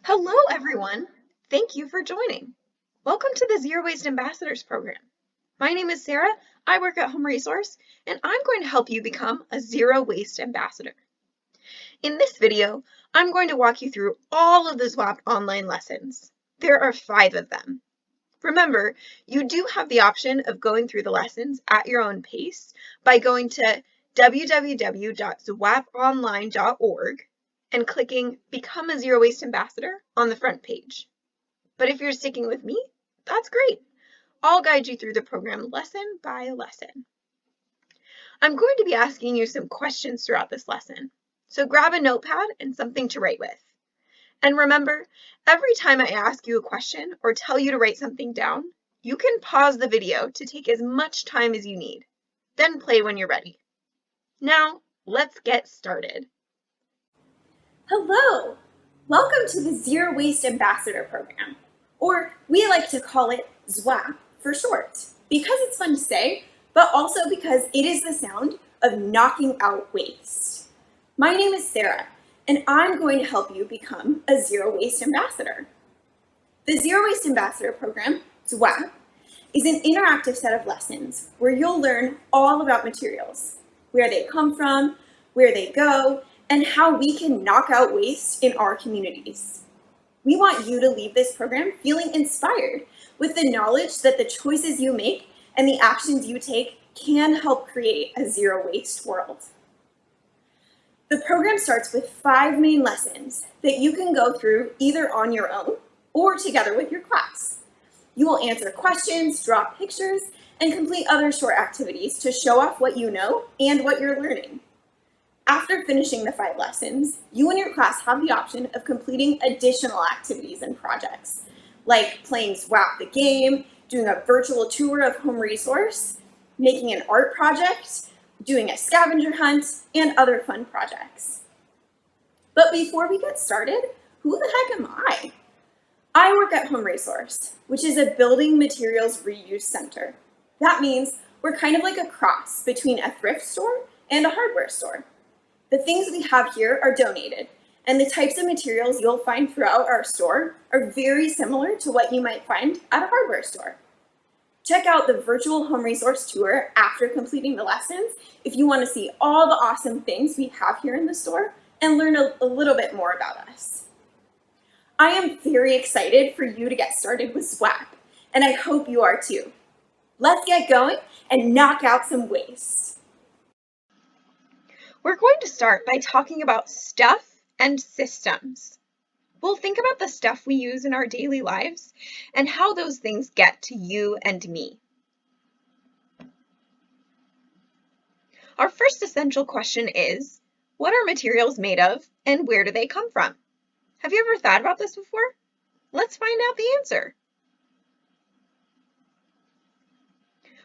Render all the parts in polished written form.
Hello, everyone. Thank you for joining. Welcome to the Zero Waste Ambassadors Program. My name is Sarah. I work at Home Resource, and I'm going to help you become a zero waste ambassador. In this video, I'm going to walk you through all of the ZWAP online lessons. There are 5 of them. Remember, you do have the option of going through the lessons at your own pace by going to www.zwaponline.org and clicking Become a Zero Waste Ambassador on the front page. But if you're sticking with me, that's great. I'll guide you through the program lesson by lesson. I'm going to be asking you some questions throughout this lesson, so grab a notepad and something to write with. And remember, every time I ask you a question or tell you to write something down, you can pause the video to take as much time as you need, then play when you're ready. Now, let's get started. Hello! Welcome to the Zero Waste Ambassador Program, or we like to call it ZWAP for short, because it's fun to say, but also because it is the sound of knocking out waste. My name is Sarah, and I'm going to help you become a Zero Waste Ambassador. The Zero Waste Ambassador Program, ZWAP, is an interactive set of lessons where you'll learn all about materials, where they come from, where they go, and how we can knock out waste in our communities. We want you to leave this program feeling inspired with the knowledge that the choices you make and the actions you take can help create a zero waste world. The program starts with 5 main lessons that you can go through either on your own or together with your class. You will answer questions, draw pictures, and complete other short activities to show off what you know and what you're learning. After finishing the 5 lessons, you and your class have the option of completing additional activities and projects, like playing ZWAP the game, doing a virtual tour of Home Resource, making an art project, doing a scavenger hunt, and other fun projects. But before we get started, who the heck am I? I work at Home Resource, which is a building materials reuse center. That means we're kind of like a cross between a thrift store and a hardware store. The things we have here are donated, and the types of materials you'll find throughout our store are very similar to what you might find at a hardware store. Check out the virtual Home Resource tour after completing the lessons if you want to see all the awesome things we have here in the store and learn a little bit more about us. I am very excited for you to get started with ZWAP, and I hope you are too. Let's get going and knock out some waste. We're going to start by talking about stuff and systems. We'll think about the stuff we use in our daily lives and how those things get to you and me. Our first essential question is, what are materials made of and where do they come from? Have you ever thought about this before? Let's find out the answer.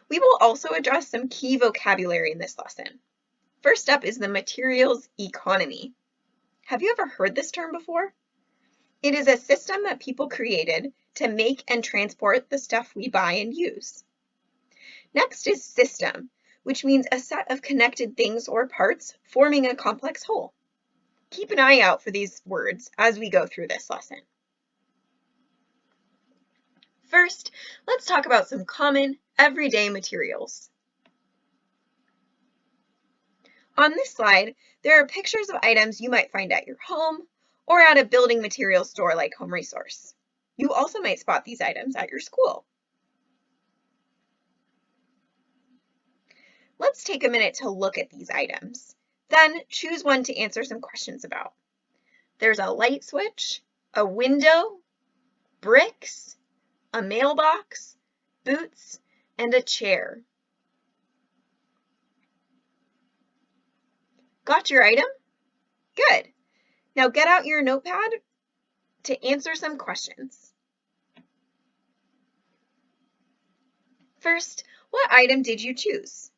We will also address some key vocabulary in this lesson. First up is the materials economy. Have you ever heard this term before? It is a system that people created to make and transport the stuff we buy and use. Next is system, which means a set of connected things or parts forming a complex whole. Keep an eye out for these words as we go through this lesson. First, let's talk about some common, everyday materials. On this slide, there are pictures of items you might find at your home or at a building materials store like Home Resource. You also might spot these items at your school. Let's take a minute to look at these items. Then choose one to answer some questions about. There's a light switch, a window, bricks, a mailbox, boots, and a chair. Got your item? Good. Now get out your notepad to answer some questions. First, what item did you choose?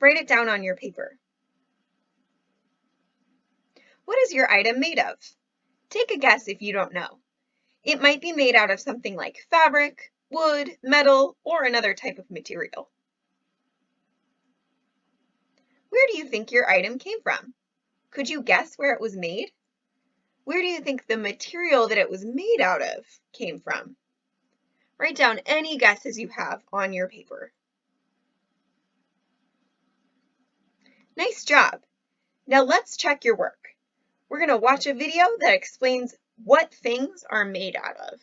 Write it down on your paper. What is your item made of? Take a guess if you don't know. It might be made out of something like fabric, wood, metal, or another type of material. Where do you think your item came from? Could you guess where it was made? where do you think the material that it was made out of came from? Write down any guesses you have on your paper. Nice job. Now let's check your work. We're going to watch a video that explains what things are made out of.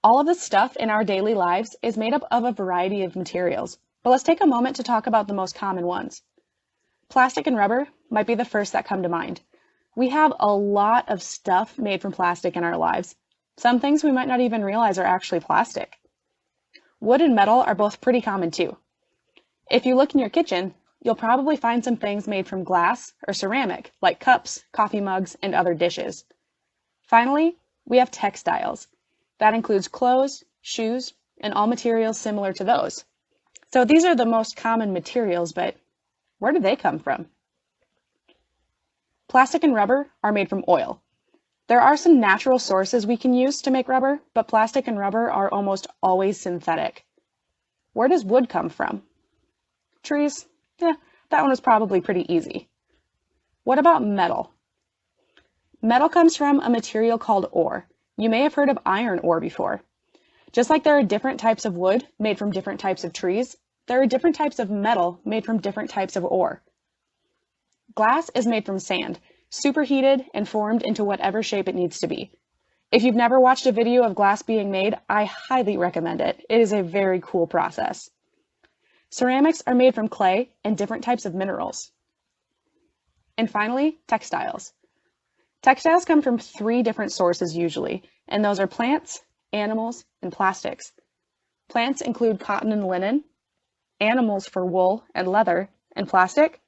All of the stuff in our daily lives is made up of a variety of materials, but let's take a moment to talk about the most common ones. Plastic and rubber might be the first that come to mind. We have a lot of stuff made from plastic in our lives. Some things we might not even realize are actually plastic. Wood and metal are both pretty common too. If you look in your kitchen, you'll probably find some things made from glass or ceramic, like cups, coffee mugs, and other dishes. Finally, we have textiles. That includes clothes, shoes, and all materials similar to those. So these are the most common materials, but where do they come from? Plastic and rubber are made from oil. There are some natural sources we can use to make rubber, but plastic and rubber are almost always synthetic. Where does wood come from? Trees? Yeah, that one was probably pretty easy. What about metal? Metal comes from a material called ore. You may have heard of iron ore before. Just like there are different types of wood made from different types of trees, there are different types of metal made from different types of ore. Glass is made from sand, superheated and formed into whatever shape it needs to be. If you've never watched a video of glass being made, I highly recommend it. It is a very cool process. Ceramics are made from clay and different types of minerals. And finally, textiles. Textiles come from 3 different sources usually, and those are plants, animals, and plastics. Plants include cotton and linen, animals for wool and leather, and plastic.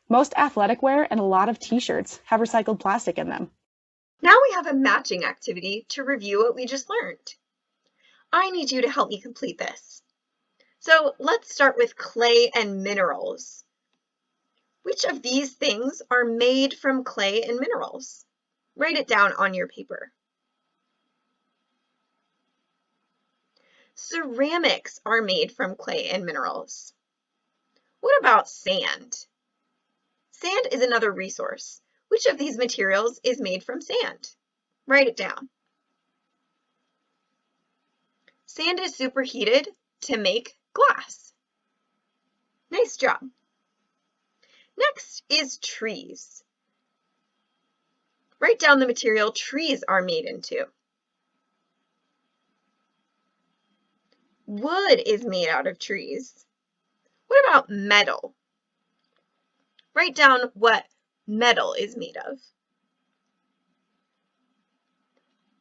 Most athletic wear and a lot of t-shirts have recycled plastic in them. Now we have a matching activity to review what we just learned. I need you to help me complete this. So let's start with clay and minerals. Which of these things are made from clay and minerals? Write it down on your paper. Ceramics are made from clay and minerals. What about sand? Sand is another resource. Which of these materials is made from sand? Write it down. Sand is superheated to make glass. Nice job. Next is trees. Write down the material trees are made into. Wood is made out of trees. What about metal? Write down what metal is made of.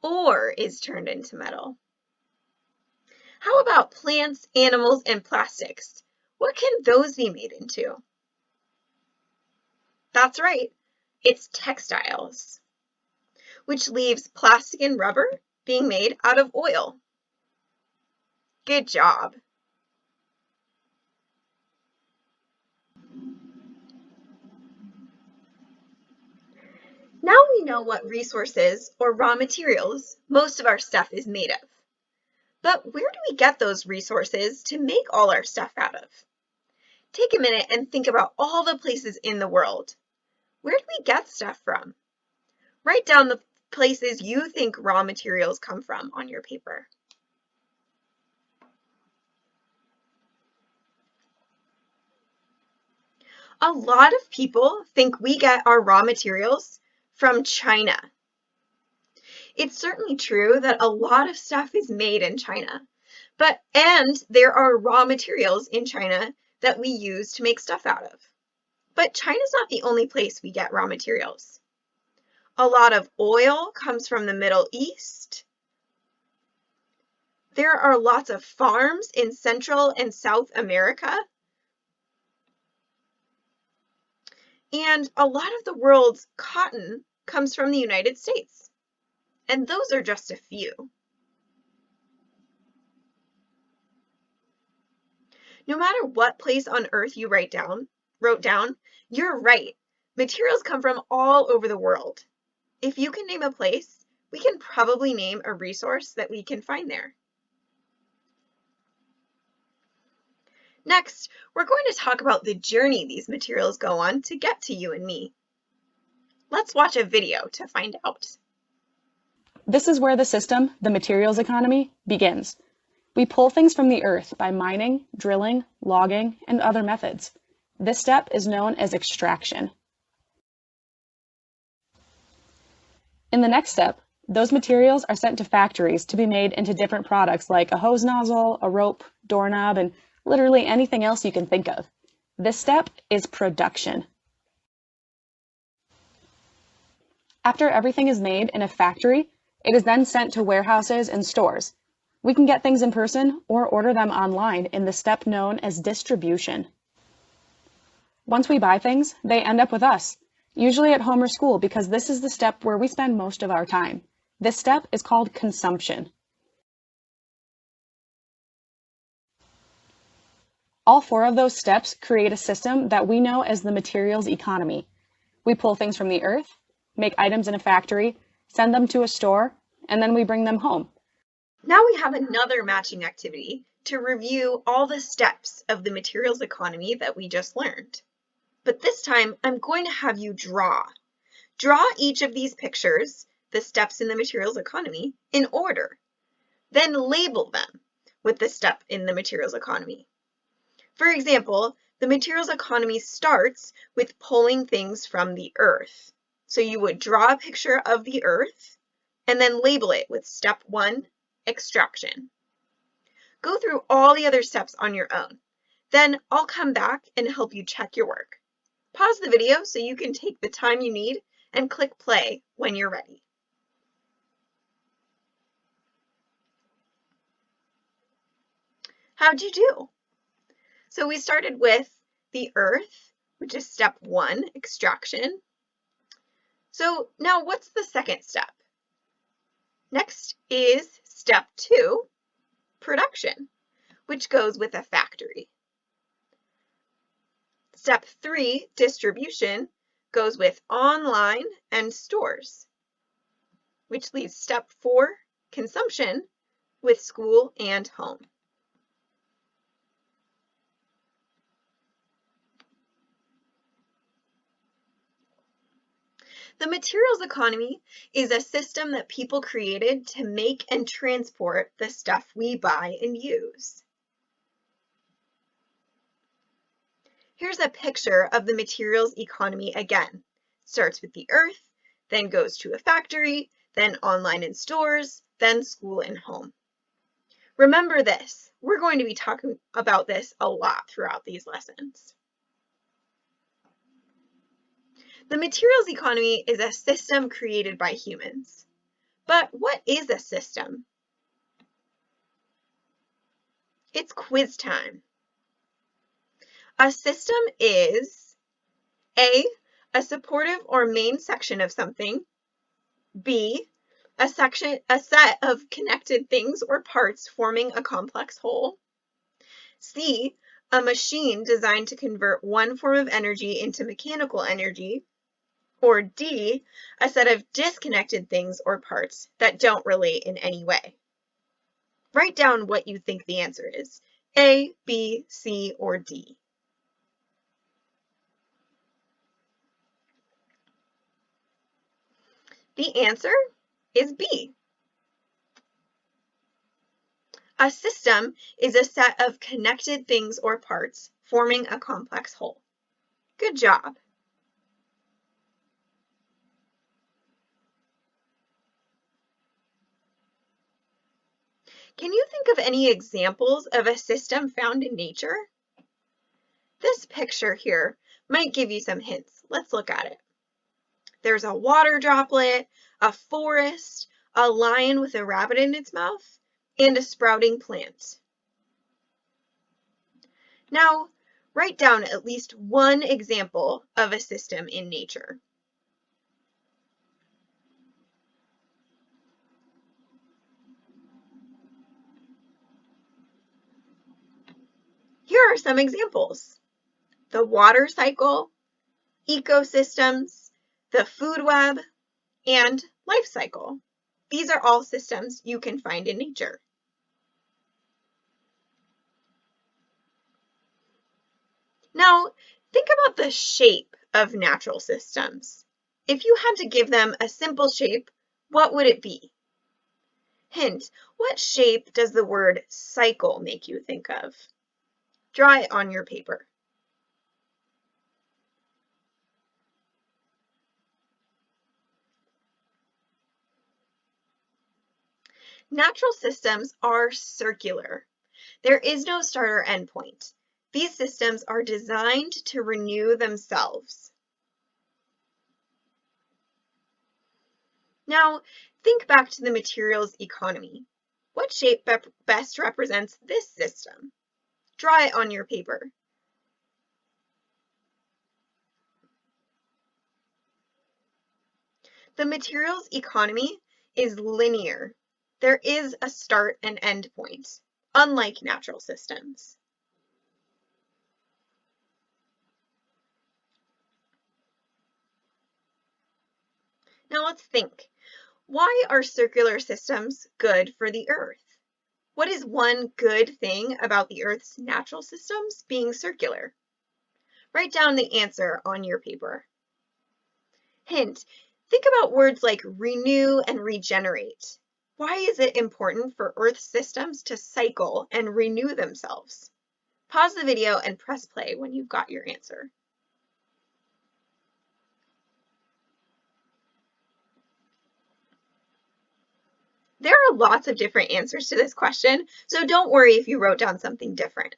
Ore is turned into metal. How about plants, animals, and plastics? What can those be made into? That's right, it's textiles, which leaves plastic and rubber being made out of oil. Good job. Now we know what resources or raw materials most of our stuff is made of. But where do we get those resources to make all our stuff out of? Take a minute and think about all the places in the world. Where do we get stuff from? Write down the places you think raw materials come from on your paper. A lot of people think we get our raw materials from China. It's certainly true that a lot of stuff is made in China, and there are raw materials in China that we use to make stuff out of. But China's not the only place we get raw materials. A lot of oil comes from the Middle East. There are lots of farms in Central and South America. And a lot of the world's cotton comes from the United States. And those are just a few. No matter what place on Earth you wrote down, you're right. Materials come from all over the world. If you can name a place, we can probably name a resource that we can find there. Next, we're going to talk about the journey these materials go on to get to you and me. Let's watch a video to find out. This is where the system, the materials economy, begins. We pull things from the earth by mining, drilling, logging, and other methods. This step is known as extraction. In the next step, those materials are sent to factories to be made into different products like a hose nozzle, a rope, doorknob, and literally anything else you can think of. This step is production. After everything is made in a factory, it is then sent to warehouses and stores. We can get things in person or order them online in the step known as distribution. Once we buy things, they end up with us, usually at home or school, because this is the step where we spend most of our time. This step is called consumption. All four of those steps create a system that we know as the materials economy. We pull things from the earth, make items in a factory, send them to a store, and then we bring them home. Now we have another matching activity to review all the steps of the materials economy that we just learned. But this time, I'm going to have you draw. Draw each of these pictures, the steps in the materials economy, in order. Then label them with the step in the materials economy. For example, the materials economy starts with pulling things from the earth. So you would draw a picture of the earth and then label it with step 1, extraction. Go through all the other steps on your own. Then I'll come back and help you check your work. Pause the video so you can take the time you need and click play when you're ready. How'd you do? So we started with the earth, which is step 1, extraction. So now what's the second step? Next is step 2, production, which goes with a factory. Step 3, distribution, goes with online and stores, which leaves step 4, consumption, with school and home. The materials economy is a system that people created to make and transport the stuff we buy and use. Here's a picture of the materials economy again. Starts with the earth, then goes to a factory, then online and stores, then school and home. Remember this, we're going to be talking about this a lot throughout these lessons. The materials economy is a system created by humans. But what is a system? It's quiz time. A system is A, a supportive or main section of something, B, a set of connected things or parts forming a complex whole, C, a machine designed to convert one form of energy into mechanical energy, or D, a set of disconnected things or parts that don't relate in any way. Write down what you think the answer is, A, B, C, or D. The answer is B. A system is a set of connected things or parts forming a complex whole. Good job. Can you think of any examples of a system found in nature? This picture here might give you some hints. Let's look at it. There's a water droplet, a forest, a lion with a rabbit in its mouth, and a sprouting plant. Now, write down at least one example of a system in nature. Here are some examples: the water cycle, ecosystems, the food web, and life cycle. These are all systems you can find in nature. Now, think about the shape of natural systems. If you had to give them a simple shape, what would it be? Hint, what shape does the word cycle make you think of? Draw it on your paper. Natural systems are circular. There is no start or end point. These systems are designed to renew themselves. Now, think back to the materials economy. What shape best represents this system? Draw it on your paper. The materials economy is linear. There is a start and end point, unlike natural systems. Now let's think. Why are circular systems good for the Earth? What is one good thing about the Earth's natural systems being circular? Write down the answer on your paper. Hint, think about words like renew and regenerate. Why is it important for Earth systems to cycle and renew themselves? Pause the video and press play when you've got your answer. There are lots of different answers to this question, so don't worry if you wrote down something different.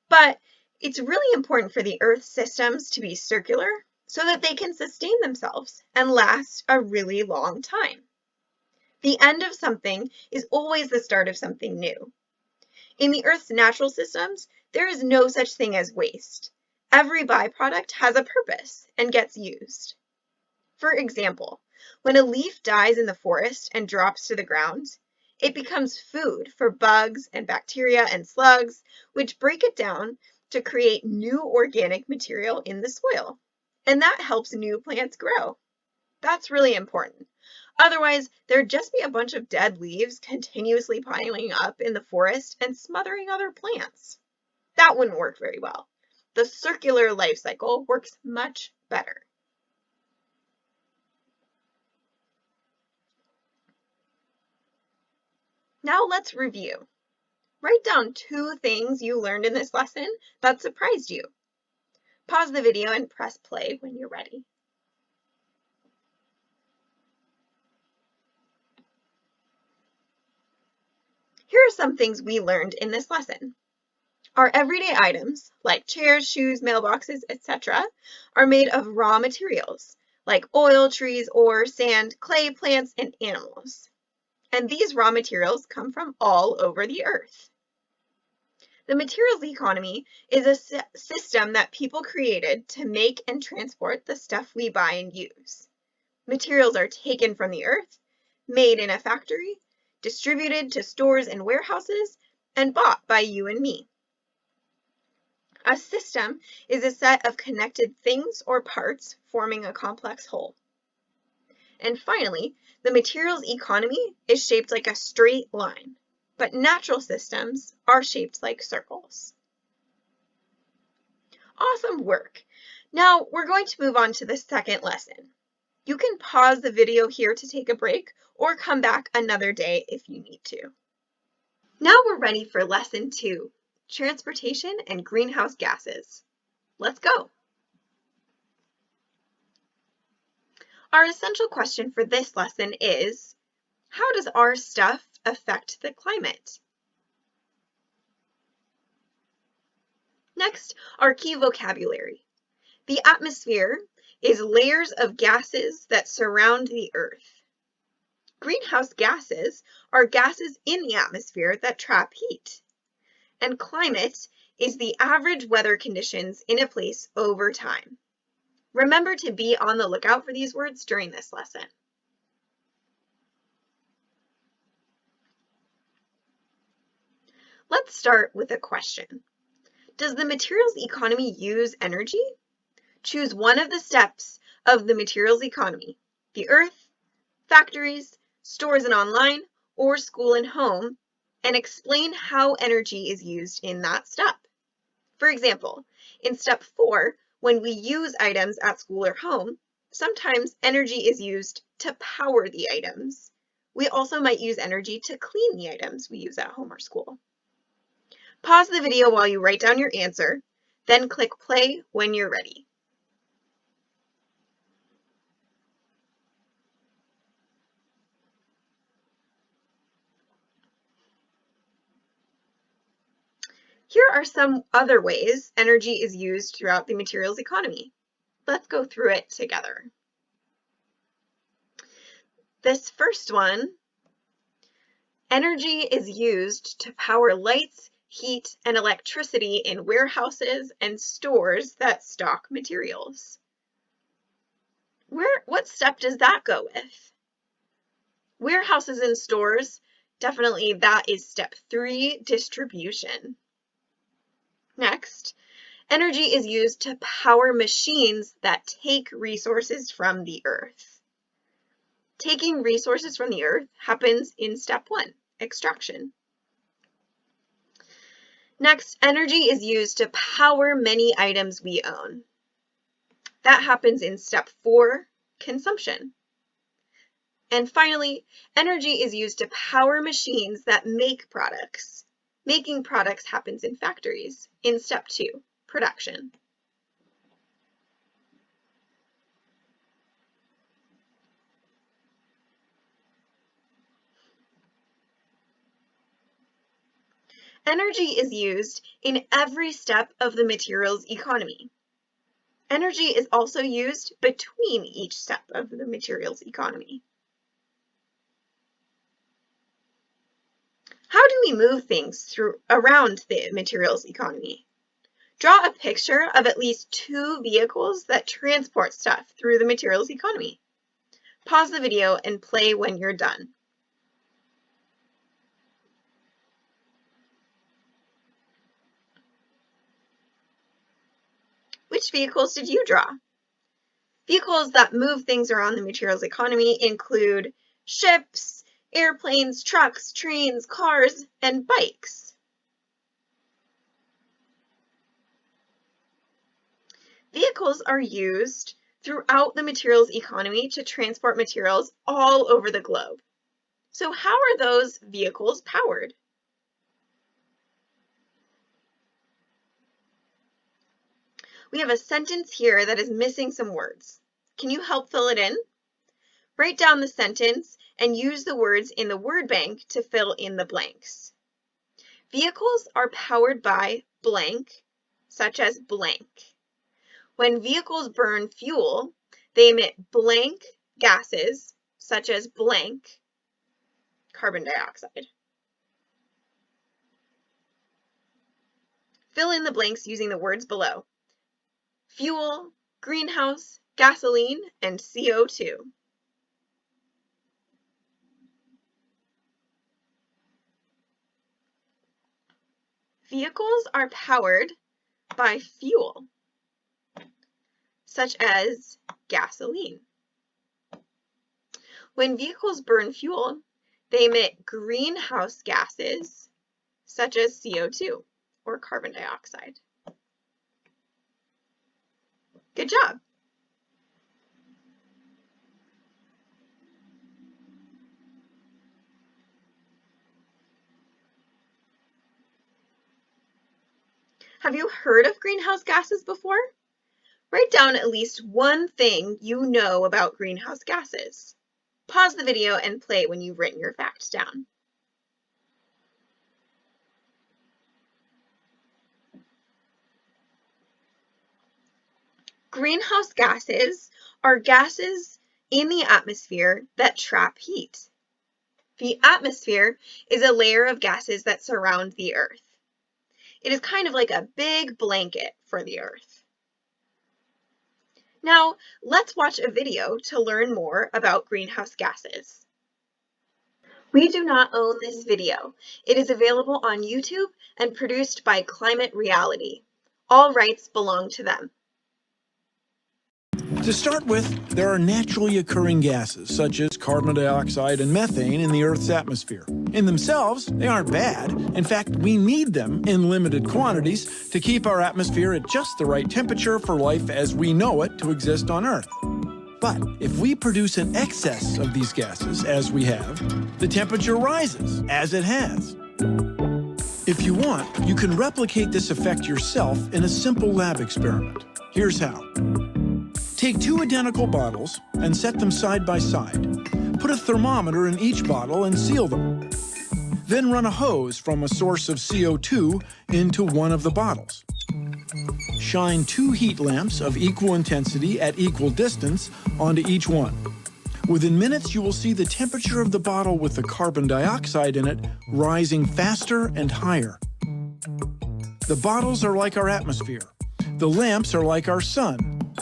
But it's really important for the Earth systems to be circular so that they can sustain themselves and last a really long time. The end of something is always the start of something new. In the Earth's natural systems, there is no such thing as waste. Every byproduct has a purpose and gets used. For example, when a leaf dies in the forest and drops to the ground, it becomes food for bugs and bacteria and slugs, which break it down to create new organic material in the soil. And that helps new plants grow. That's really important. Otherwise, there'd just be a bunch of dead leaves continuously piling up in the forest and smothering other plants. That wouldn't work very well. The circular life cycle works much better. Now let's review. Write down 2 things you learned in this lesson that surprised you. Pause the video and press play when you're ready. Here are some things we learned in this lesson. Our everyday items, like chairs, shoes, mailboxes, etc., are made of raw materials, like oil, trees, ore, sand, clay, plants, and animals. And these raw materials come from all over the Earth. The materials economy is a system that people created to make and transport the stuff we buy and use. Materials are taken from the Earth, made in a factory, distributed to stores and warehouses, and bought by you and me. A system is a set of connected things or parts forming a complex whole. And finally, the materials economy is shaped like a straight line, but natural systems are shaped like circles. Awesome work! Now we're going to move on to the second lesson. You can pause the video here to take a break or come back another day if you need to. Now we're ready for lesson 2, transportation and greenhouse gases. Let's go! Our essential question for this lesson is, how does our stuff affect the climate? Next, our key vocabulary. The atmosphere is layers of gases that surround the Earth. Greenhouse gases are gases in the atmosphere that trap heat. And climate is the average weather conditions in a place over time. Remember to be on the lookout for these words during this lesson. Let's start with a question. Does the materials economy use energy? Choose one of the steps of the materials economy: the Earth, factories, stores and online, or school and home, and explain how energy is used in that step. For example, in step 4, when we use items at school or home, Sometimes energy is used to power the items. We also might use energy to clean the items we use at home or school. Pause the video while you write down your answer, then click play when you're ready. Here are some other ways energy is used throughout the materials economy. Let's go through it together. This first one, energy is used to power lights, heat, and electricity in warehouses and stores that stock materials. What step does that go with? Warehouses and stores, definitely that is step 3, distribution. Next, energy is used to power machines that take resources from the earth. Taking resources from the earth happens in step 1, extraction. Next, energy is used to power many items we own. That happens in step 4, consumption. And finally, energy is used to power machines that make products. Making products happens in factories in step 2, production. Energy is used in every step of the materials economy. Energy is also used between each step of the materials economy. How do we move things around the materials economy? Draw a picture of at least 2 vehicles that transport stuff through the materials economy. Pause the video and play when you're done. Which vehicles did you draw? Vehicles that move things around the materials economy include ships, airplanes, trucks, trains, cars, and bikes. Vehicles are used throughout the materials economy to transport materials all over the globe. So how are those vehicles powered? We have a sentence here that is missing some words. Can you help fill it in? Write down the sentence and use the words in the word bank to fill in the blanks. Vehicles are powered by blank, such as blank. When vehicles burn fuel, they emit blank gases, such as blank carbon dioxide. Fill in the blanks using the words below. Fuel, greenhouse, gasoline, and CO2. Vehicles are powered by fuel, such as gasoline. When vehicles burn fuel, they emit greenhouse gases, such as CO2 or carbon dioxide. Good job. Have you heard of greenhouse gases before? Write down at least one thing you know about greenhouse gases. Pause the video and play when you've written your facts down. Greenhouse gases are gases in the atmosphere that trap heat. The atmosphere is a layer of gases that surround the Earth. It is kind of like a big blanket for the Earth. Now, let's watch a video to learn more about greenhouse gases. We do not own this video. It is available on YouTube and produced by Climate Reality. All rights belong to them. To start with, there are naturally occurring gases such as carbon dioxide and methane in the Earth's atmosphere. In themselves, they aren't bad. In fact, we need them in limited quantities to keep our atmosphere at just the right temperature for life as we know it to exist on Earth. But if we produce an excess of these gases, as we have, the temperature rises, as it has. If you want, you can replicate this effect yourself in a simple lab experiment. Here's how. Take two identical bottles and set them side by side. Put a thermometer in each bottle and seal them. Then run a hose from a source of CO2 into one of the bottles. Shine two heat lamps of equal intensity at equal distance onto each one. Within minutes, you will see the temperature of the bottle with the carbon dioxide in it rising faster and higher. The bottles are like our atmosphere. The lamps are like our sun.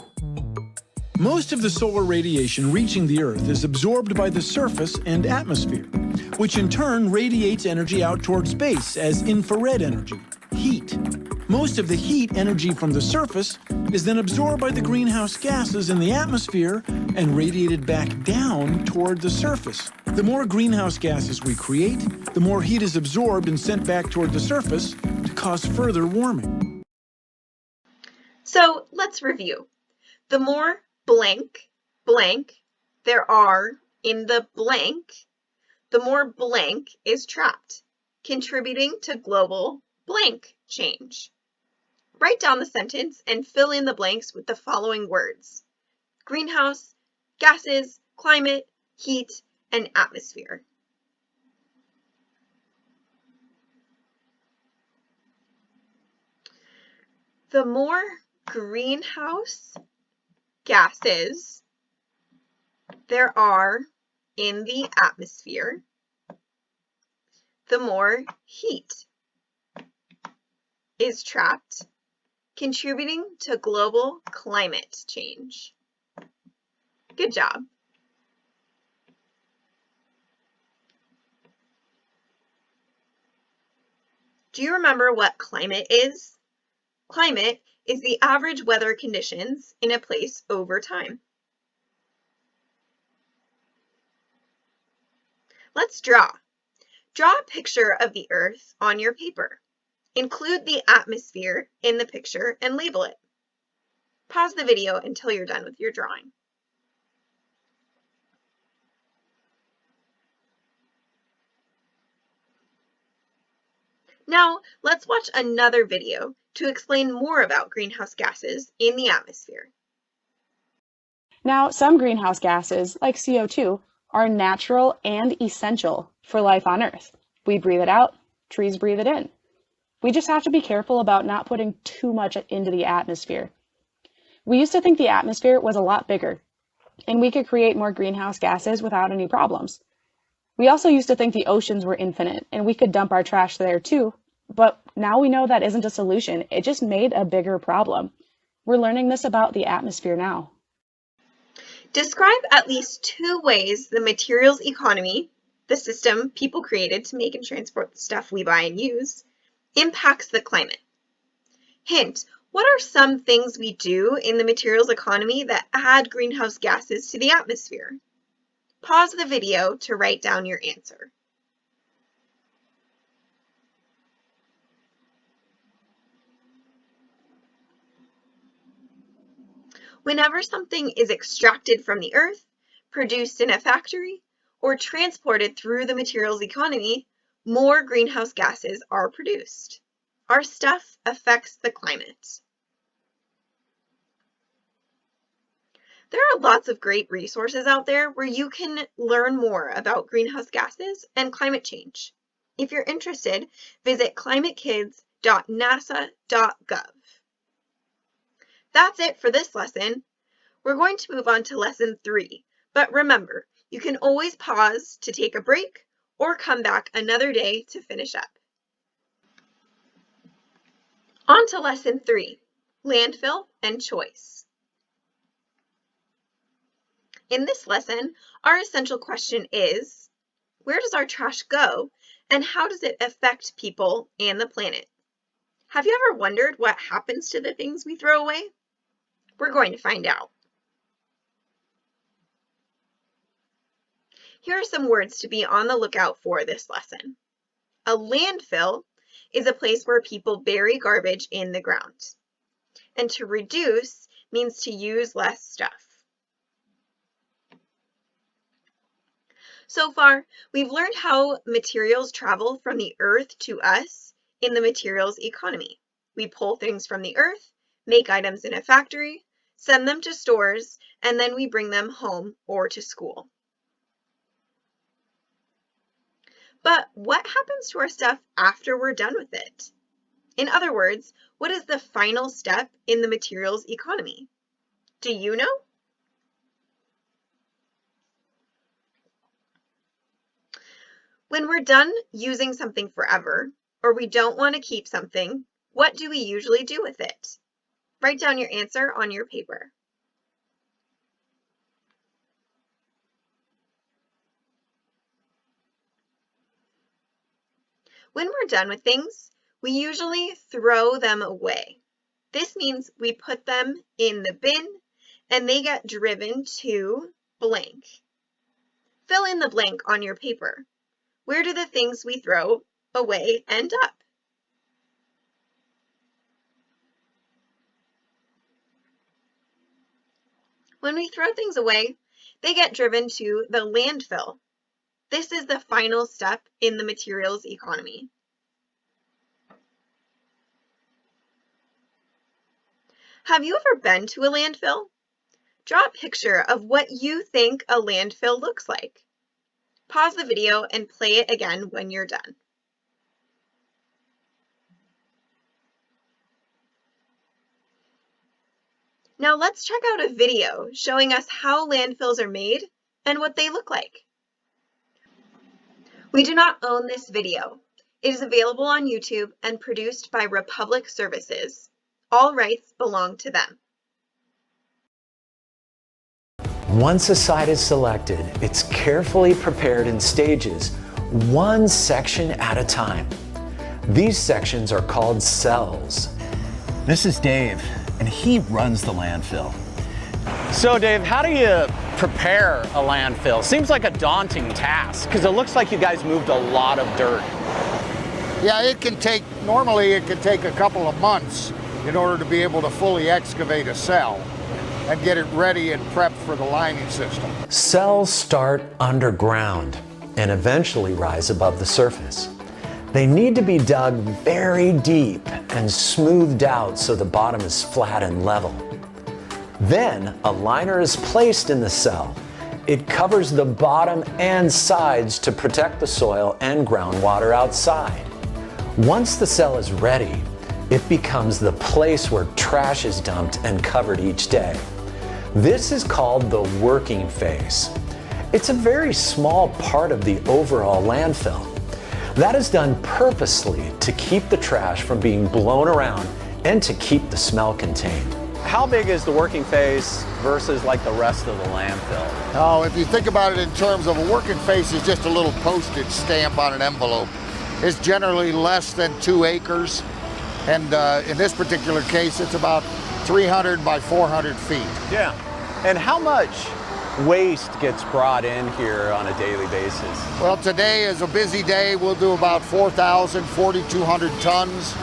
Most of the solar radiation reaching the Earth is absorbed by the surface and atmosphere, which in turn radiates energy out toward space as infrared energy, heat. Most of the heat energy from the surface is then absorbed by the greenhouse gases in the atmosphere and radiated back down toward the surface. The more greenhouse gases we create, the more heat is absorbed and sent back toward the surface to cause further warming. So let's review. The more blank there are in the blank, the more blank is trapped, contributing to global blank change. Write down the sentence and fill in the blanks with the following words: greenhouse, gases, climate, heat, and atmosphere. The more greenhouse gases there are in the atmosphere, the more heat is trapped, contributing to global climate change. Good job. Do you remember what climate is? Climate is the average weather conditions in a place over time. Let's draw. Draw a picture of the Earth on your paper. Include the atmosphere in the picture and label it. Pause the video until you're done with your drawing. Now, let's watch another video to explain more about greenhouse gases in the atmosphere. Now, some greenhouse gases, like CO2, are natural and essential for life on Earth. We breathe it out, trees breathe it in. We just have to be careful about not putting too much into the atmosphere. We used to think the atmosphere was a lot bigger, and we could create more greenhouse gases without any problems. We also used to think the oceans were infinite, and we could dump our trash there too, but now we know that isn't a solution. It just made a bigger problem. We're learning this about the atmosphere now. Describe at least 2 ways the materials economy, the system people created to make and transport the stuff we buy and use, impacts the climate. Hint, what are some things we do in the materials economy that add greenhouse gases to the atmosphere? Pause the video to write down your answer. Whenever something is extracted from the earth, produced in a factory, or transported through the materials economy, more greenhouse gases are produced. Our stuff affects the climate. There are lots of great resources out there where you can learn more about greenhouse gases and climate change. If you're interested, visit climatekids.nasa.gov. That's it for this lesson. We're going to move on to lesson 3, but remember, you can always pause to take a break or come back another day to finish up. On to lesson 3, landfill and choice. In this lesson, our essential question is, where does our trash go and how does it affect people and the planet? Have you ever wondered what happens to the things we throw away? We're going to find out. Here are some words to be on the lookout for this lesson. A landfill is a place where people bury garbage in the ground. And to reduce means to use less stuff. So far, we've learned how materials travel from the earth to us in the materials economy. We pull things from the earth, make items in a factory, send them to stores, and then we bring them home or to school. But what happens to our stuff after we're done with it? In other words, what is the final step in the materials economy? Do you know? When we're done using something forever, or we don't want to keep something, what do we usually do with it? Write down your answer on your paper. When we're done with things, we usually throw them away. This means we put them in the bin and they get driven to blank. Fill in the blank on your paper. Where do the things we throw away end up? When we throw things away, they get driven to the landfill. This is the final step in the materials economy. Have you ever been to a landfill? Draw a picture of what you think a landfill looks like. Pause the video and play it again when you're done. Now let's check out a video showing us how landfills are made and what they look like. We do not own this video. It is available on YouTube and produced by Republic Services. All rights belong to them. Once a site is selected, it's carefully prepared in stages, one section at a time. These sections are called cells. This is Dave, and he runs the landfill. So Dave, how do you prepare a landfill? Seems like a daunting task, because it looks like you guys moved a lot of dirt. Yeah, normally it can take a couple of months in order to be able to fully excavate a cell and get it ready and prepped for the lining system. Cells start underground and eventually rise above the surface. They need to be dug very deep and smoothed out so the bottom is flat and level. Then a liner is placed in the cell. It covers the bottom and sides to protect the soil and groundwater outside. Once the cell is ready, it becomes the place where trash is dumped and covered each day. This is called the working phase. It's a very small part of the overall landfill. That is done purposely to keep the trash from being blown around and to keep the smell contained. How big is the working phase versus like the rest of the landfill? Now, if you think about it in terms of a working face is just a little postage stamp on an envelope. It's generally less than 2 acres. And in this particular case, it's about 300 by 400 feet. Yeah. And how much waste gets brought in here on a daily basis? Well, today is a busy day. We'll do about 4,200 tons,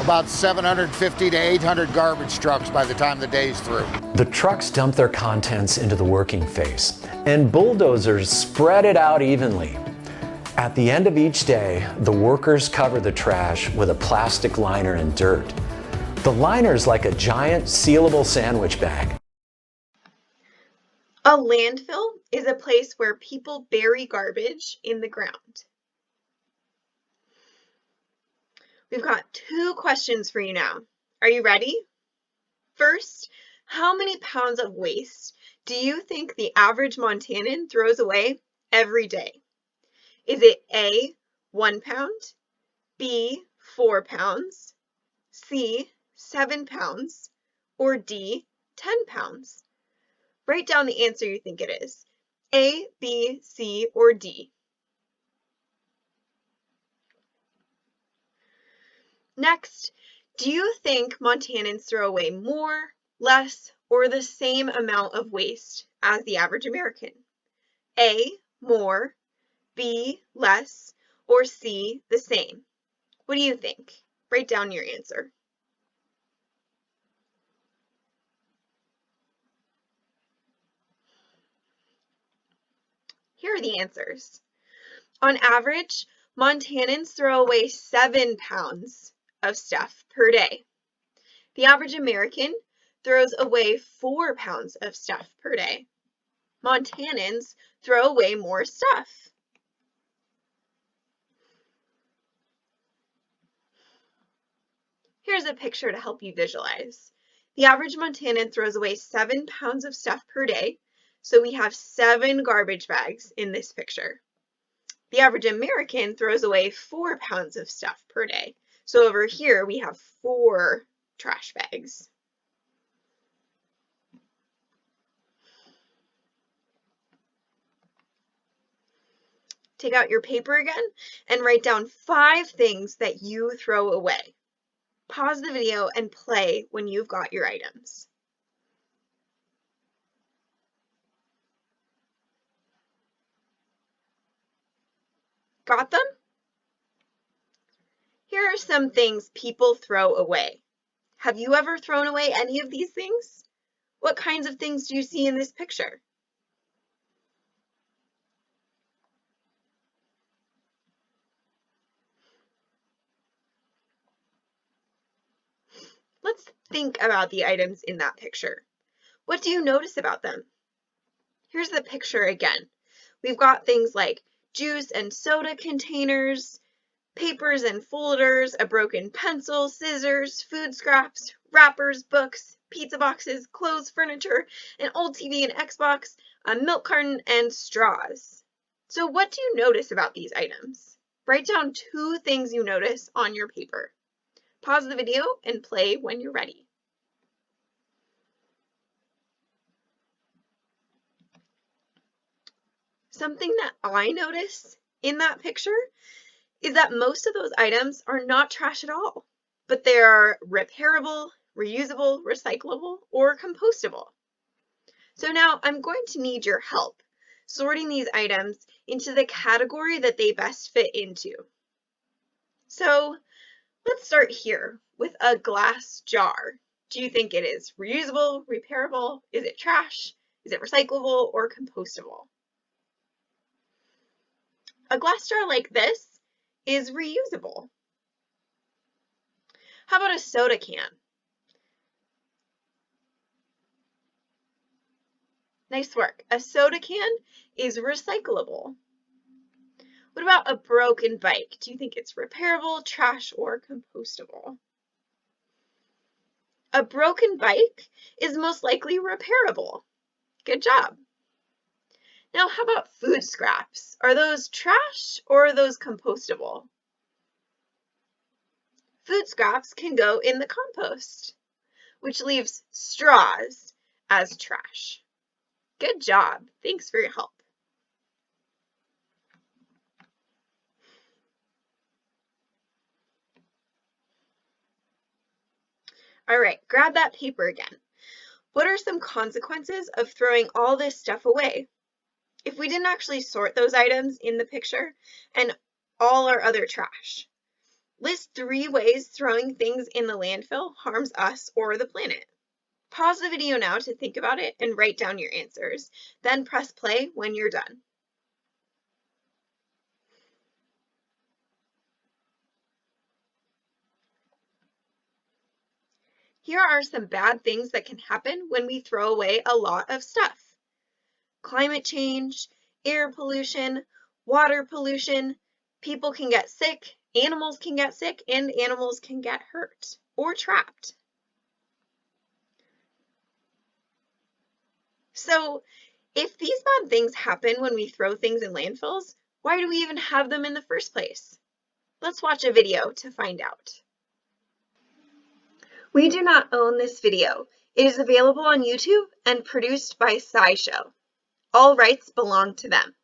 about 750 to 800 garbage trucks by the time the day's through. The trucks dump their contents into the working phase, and bulldozers spread it out evenly. At the end of each day, the workers cover the trash with a plastic liner and dirt. The liner's like a giant sealable sandwich bag. A landfill is a place where people bury garbage in the ground. We've got 2 questions for you now. Are you ready? First, how many pounds of waste do you think the average Montanan throws away every day? Is it A, 1 pound, B, 4 pounds, C, 7 pounds, or D, 10 pounds? Write down the answer you think it is. A, B, C, or D. Next, do you think Montanans throw away more, less, or the same amount of waste as the average American? A, more, B, less, or C, the same? What do you think? Write down your answer. Here are the answers. On average, Montanans throw away 7 pounds of stuff per day. The average American throws away 4 pounds of stuff per day. Montanans throw away more stuff. Here's a picture to help you visualize. The average Montanan throws away 7 pounds of stuff per day, so we have 7 garbage bags in this picture. The average American throws away 4 pounds of stuff per day, so over here we have 4 trash bags. Take out your paper again and write down 5 things that you throw away. Pause the video and play when you've got your items. Got them? Here are some things people throw away. Have you ever thrown away any of these things? What kinds of things do you see in this picture? Let's think about the items in that picture. What do you notice about them? Here's the picture again. We've got things like juice and soda containers, papers and folders, a broken pencil, scissors, food scraps, wrappers, books, pizza boxes, clothes, furniture, an old TV and Xbox, a milk carton, and straws. So what do you notice about these items? Write down 2 things you notice on your paper. Pause the video and play when you're ready. Something that I notice in that picture is that most of those items are not trash at all, but they are repairable, reusable, recyclable, or compostable. So now I'm going to need your help sorting these items into the category that they best fit into. So let's start here with a glass jar. Do you think it is reusable, repairable? Is it trash? Is it recyclable or compostable? A glass jar like this is reusable. How about a soda can? Nice work. A soda can is recyclable. What about a broken bike? Do you think it's repairable, trash, or compostable? A broken bike is most likely repairable. Good job. Now, how about food scraps? Are those trash or are those compostable? Food scraps can go in the compost, which leaves straws as trash. Good job. Thanks for your help. All right, grab that paper again. What are some consequences of throwing all this stuff away? If we didn't actually sort those items in the picture and all our other trash, list 3 ways throwing things in the landfill harms us or the planet. Pause the video now to think about it and write down your answers. Then press play when you're done. Here are some bad things that can happen when we throw away a lot of stuff. Climate change, air pollution, water pollution, people can get sick, animals can get sick, and animals can get hurt or trapped. So if these bad things happen when we throw things in landfills, why do we even have them in the first place? Let's watch a video to find out. We do not own this video. It is available on YouTube and produced by SciShow. All rights belong to them.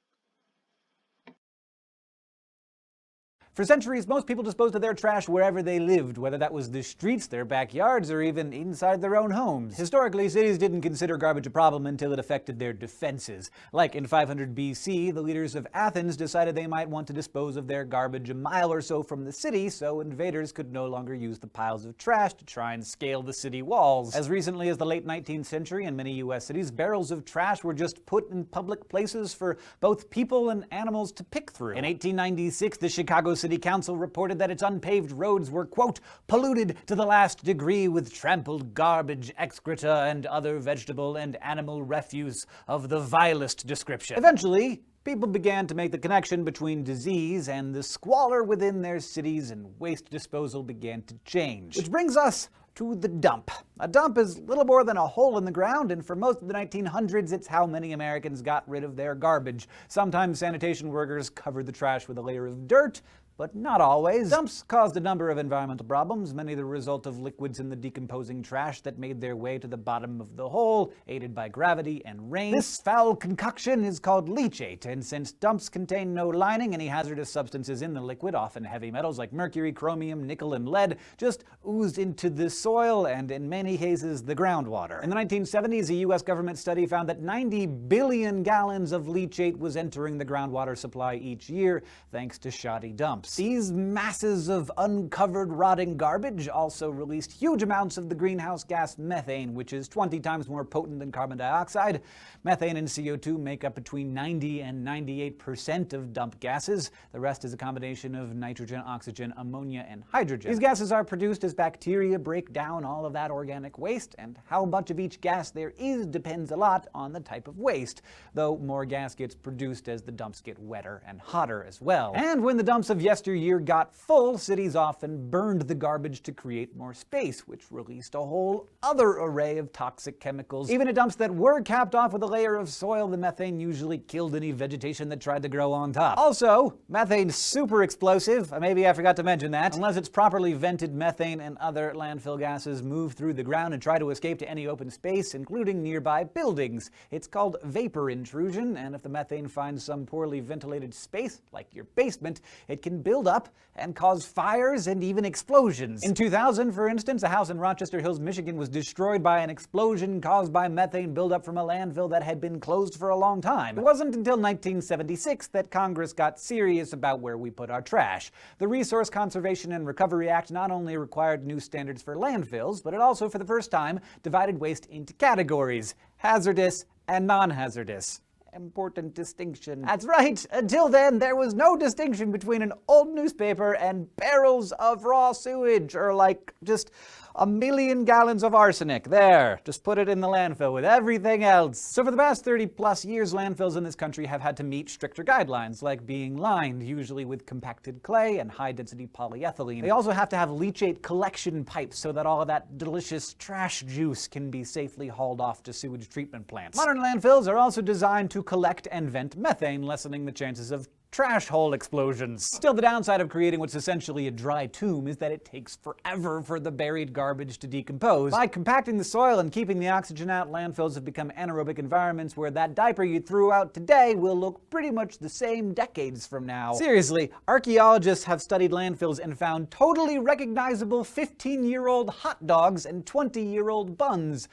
For centuries, most people disposed of their trash wherever they lived, whether that was the streets, their backyards, or even inside their own homes. Historically, cities didn't consider garbage a problem until it affected their defenses. Like in 500 BC, the leaders of Athens decided they might want to dispose of their garbage a mile or so from the city, so invaders could no longer use the piles of trash to try and scale the city walls. As recently as the late 19th century, in many U.S. cities, barrels of trash were just put in public places for both people and animals to pick through. In 1896, the Chicago City Council reported that its unpaved roads were, quote, polluted to the last degree with trampled garbage, excreta, and other vegetable and animal refuse of the vilest description. Eventually, people began to make the connection between disease and the squalor within their cities, and waste disposal began to change. Which brings us to the dump. A dump is little more than a hole in the ground, and for most of the 1900s, it's how many Americans got rid of their garbage. Sometimes sanitation workers covered the trash with a layer of dirt, but not always. Dumps caused a number of environmental problems, many the result of liquids in the decomposing trash that made their way to the bottom of the hole, aided by gravity and rain. This foul concoction is called leachate, and since dumps contain no lining, any hazardous substances in the liquid, often heavy metals like mercury, chromium, nickel, and lead, just oozed into the soil and, in many cases, the groundwater. In the 1970s, a U.S. government study found that 90 billion gallons of leachate was entering the groundwater supply each year, thanks to shoddy dumps. These masses of uncovered rotting garbage also released huge amounts of the greenhouse gas methane, which is 20 times more potent than carbon dioxide. Methane and CO2 make up between 90 and 98% of dump gases. The rest is a combination of nitrogen, oxygen, ammonia, and hydrogen. These gases are produced as bacteria break down all of that organic waste, and how much of each gas there is depends a lot on the type of waste, though more gas gets produced as the dumps get wetter and hotter as well. And when the dumps of yesteryear got full, cities often burned the garbage to create more space, which released a whole other array of toxic chemicals. Even at dumps that were capped off with a layer of soil, the methane usually killed any vegetation that tried to grow on top. Also, methane's super explosive. Maybe I forgot to mention that. Unless it's properly vented, methane and other landfill gases move through the ground and try to escape to any open space, including nearby buildings. It's called vapor intrusion, and if the methane finds some poorly ventilated space, like your basement, it can build up and cause fires and even explosions. In 2000, for instance, a house in Rochester Hills, Michigan was destroyed by an explosion caused by methane buildup from a landfill that had been closed for a long time. It wasn't until 1976 that Congress got serious about where we put our trash. The Resource Conservation and Recovery Act not only required new standards for landfills, but it also, for the first time, divided waste into categories: hazardous and non-hazardous. Important distinction. That's right. Until then, there was no distinction between an old newspaper and barrels of raw sewage, or like just a million gallons of arsenic. There, just put it in the landfill with everything else. So for the past 30 plus years, landfills in this country have had to meet stricter guidelines, like being lined, usually with compacted clay and high-density polyethylene. They also have to have leachate collection pipes so that all of that delicious trash juice can be safely hauled off to sewage treatment plants. Modern landfills are also designed to collect and vent methane, lessening the chances of trash hole explosions. Still, the downside of creating what's essentially a dry tomb is that it takes forever for the buried garbage to decompose. By compacting the soil and keeping the oxygen out, landfills have become anaerobic environments where that diaper you threw out today will look pretty much the same decades from now. Seriously, archaeologists have studied landfills and found totally recognizable 15-year-old hot dogs and 20-year-old buns.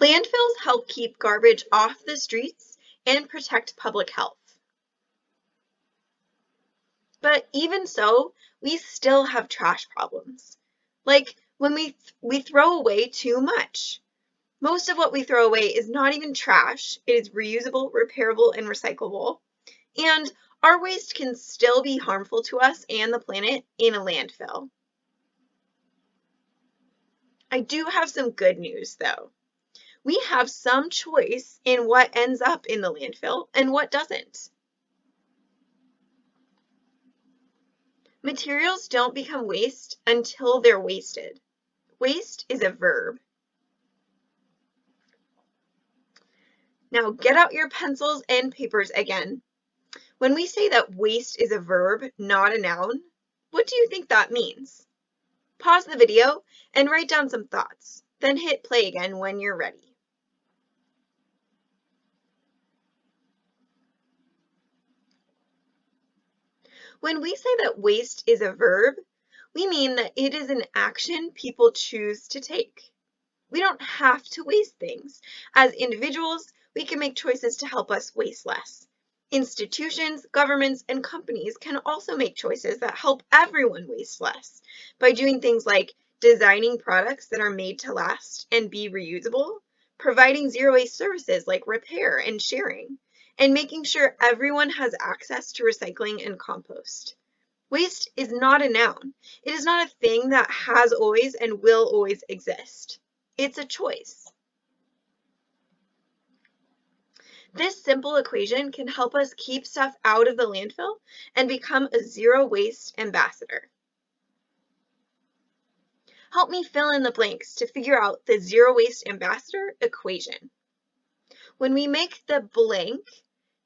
Landfills help keep garbage off the streets and protect public health. But even so, we still have trash problems. Like when we throw away too much. Most of what we throw away is not even trash. It is reusable, repairable, and recyclable. And our waste can still be harmful to us and the planet in a landfill. I do have some good news, though. We have some choice in what ends up in the landfill and what doesn't. Materials don't become waste until they're wasted. Waste is a verb. Now get out your pencils and papers again. When we say that waste is a verb, not a noun, what do you think that means? Pause the video and write down some thoughts, then hit play again when you're ready. When we say that waste is a verb, we mean that it is an action people choose to take. We don't have to waste things. As individuals, we can make choices to help us waste less. Institutions, governments, and companies can also make choices that help everyone waste less by doing things like designing products that are made to last and be reusable, providing zero-waste services like repair and sharing, and making sure everyone has access to recycling and compost. Waste is not a noun. It is not a thing that has always and will always exist. It's a choice. This simple equation can help us keep stuff out of the landfill and become a zero-waste ambassador. Help me fill in the blanks to figure out the zero-waste ambassador equation. When we make the blank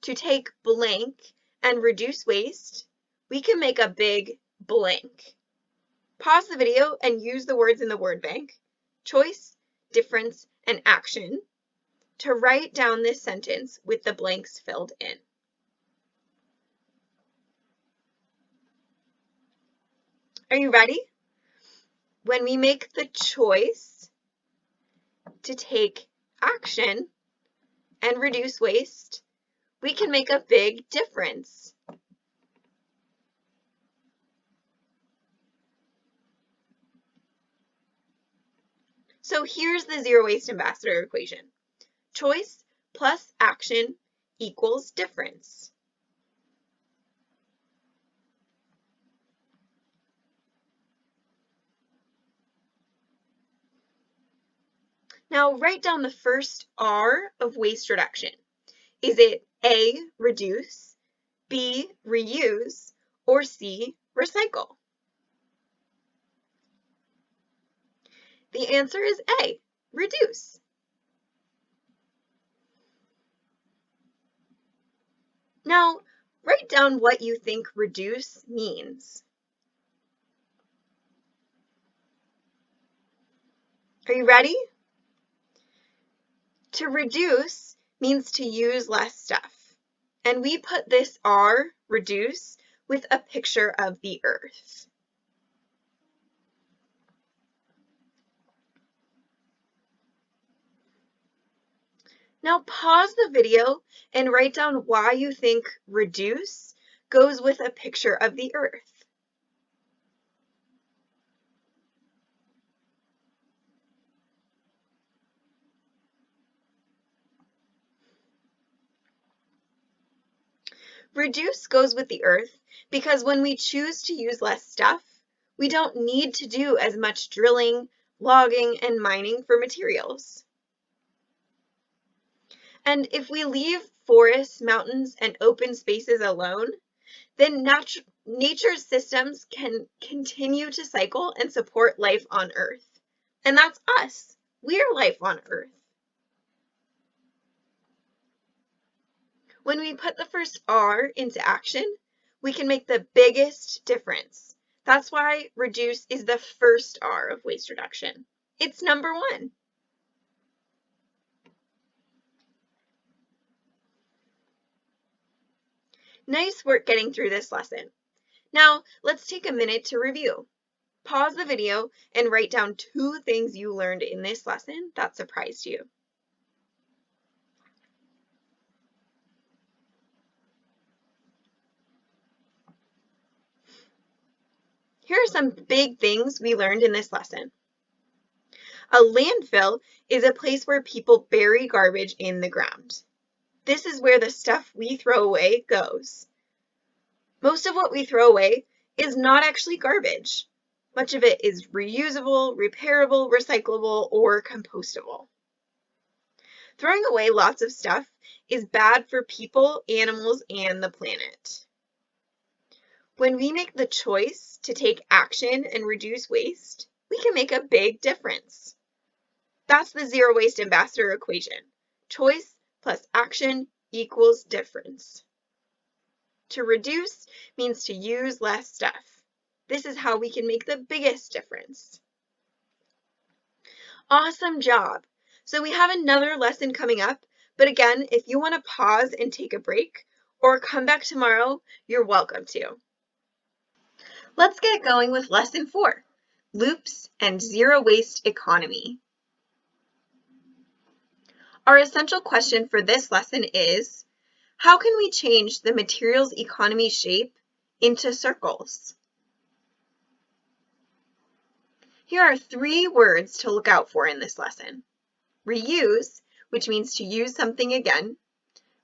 to take blank and reduce waste, we can make a big blank. Pause the video and use the words in the word bank, choice, difference, and action, to write down this sentence with the blanks filled in. Are you ready? When we make the choice to take action and reduce waste, we can make a big difference. So here's the zero waste ambassador equation. Choice plus action equals difference. Now write down the first R of waste reduction. Is it A, reduce, B, reuse, or C, recycle? The answer is A, reduce. Now, write down what you think reduce means. Are you ready? To reduce means to use less stuff. And we put this R, reduce, with a picture of the earth. Now pause the video and write down why you think reduce goes with a picture of the earth. Reduce goes with the earth because when we choose to use less stuff, we don't need to do as much drilling, logging, and mining for materials. And if we leave forests, mountains, and open spaces alone, then nature's systems can continue to cycle and support life on Earth. And that's us. We're life on Earth. When we put the first R into action, we can make the biggest difference. That's why reduce is the first R of waste reduction. It's number 1. Nice work getting through this lesson. Now, let's take a minute to review. Pause the video and write down 2 things you learned in this lesson that surprised you. Here are some big things we learned in this lesson. A landfill is a place where people bury garbage in the ground. This is where the stuff we throw away goes. Most of what we throw away is not actually garbage. Much of it is reusable, repairable, recyclable, or compostable. Throwing away lots of stuff is bad for people, animals, and the planet. When we make the choice to take action and reduce waste, we can make a big difference. That's the zero waste ambassador equation. Choice plus action equals difference. To reduce means to use less stuff. This is how we can make the biggest difference. Awesome job! So we have another lesson coming up, but again, if you want to pause and take a break or come back tomorrow, you're welcome to. Let's get going with Lesson 4, Loops and Zero Waste Economy. Our essential question for this lesson is, how can we change the materials economy shape into circles? Here are 3 words to look out for in this lesson. Reuse, which means to use something again,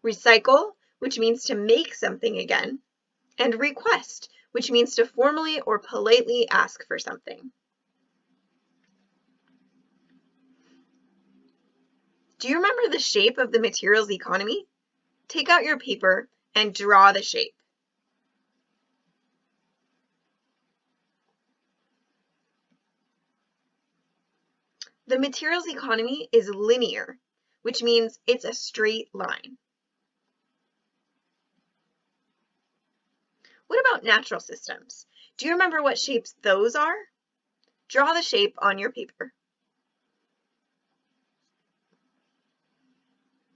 recycle, which means to make something again, and request, which means to formally or politely ask for something. Do you remember the shape of the materials economy? Take out your paper and draw the shape. The materials economy is linear, which means it's a straight line. What about natural systems? Do you remember what shapes those are? Draw the shape on your paper.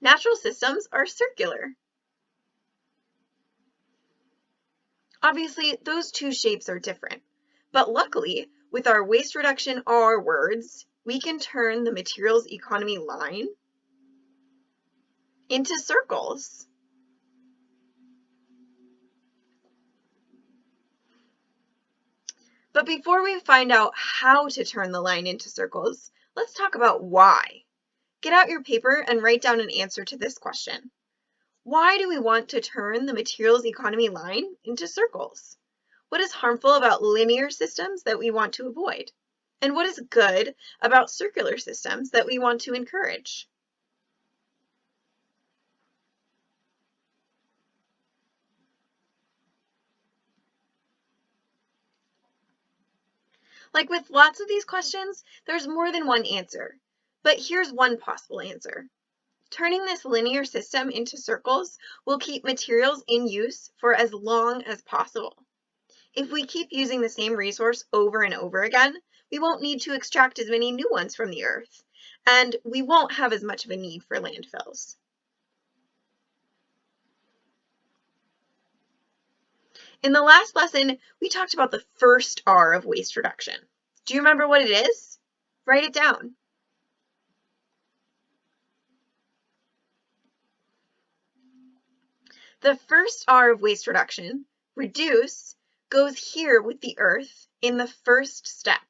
Natural systems are circular. Obviously, those 2 shapes are different, but luckily, with our waste reduction R words, we can turn the materials economy line into circles. But before we find out how to turn the line into circles, let's talk about why. Get out your paper and write down an answer to this question. Why do we want to turn the materials economy line into circles? What is harmful about linear systems that we want to avoid? And what is good about circular systems that we want to encourage? Like with lots of these questions, there's more than one answer, but here's one possible answer. Turning this linear system into circles will keep materials in use for as long as possible. If we keep using the same resource over and over again, we won't need to extract as many new ones from the earth, and we won't have as much of a need for landfills. In the last lesson, we talked about the first R of waste reduction. Do you remember what it is? Write it down. The first R of waste reduction, reduce, goes here with the earth in the first step.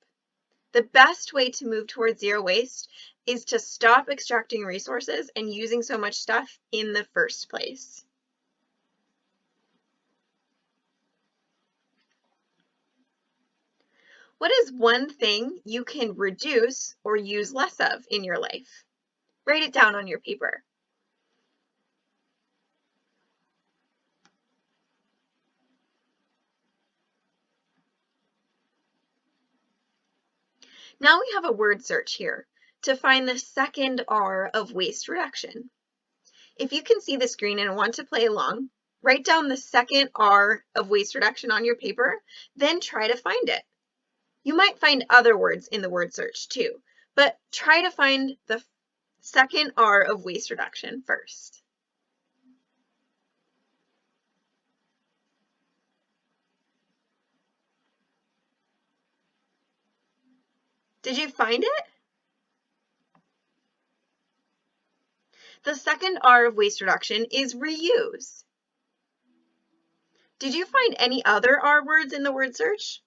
The best way to move towards zero waste is to stop extracting resources and using so much stuff in the first place. What is one thing you can reduce or use less of in your life? Write it down on your paper. Now we have a word search here to find the second R of waste reduction. If you can see the screen and want to play along, write down the second R of waste reduction on your paper, then try to find it. You might find other words in the word search too, but try to find the second R of waste reduction first. Did you find it? The second R of waste reduction is reuse. Did you find any other R words in the word search?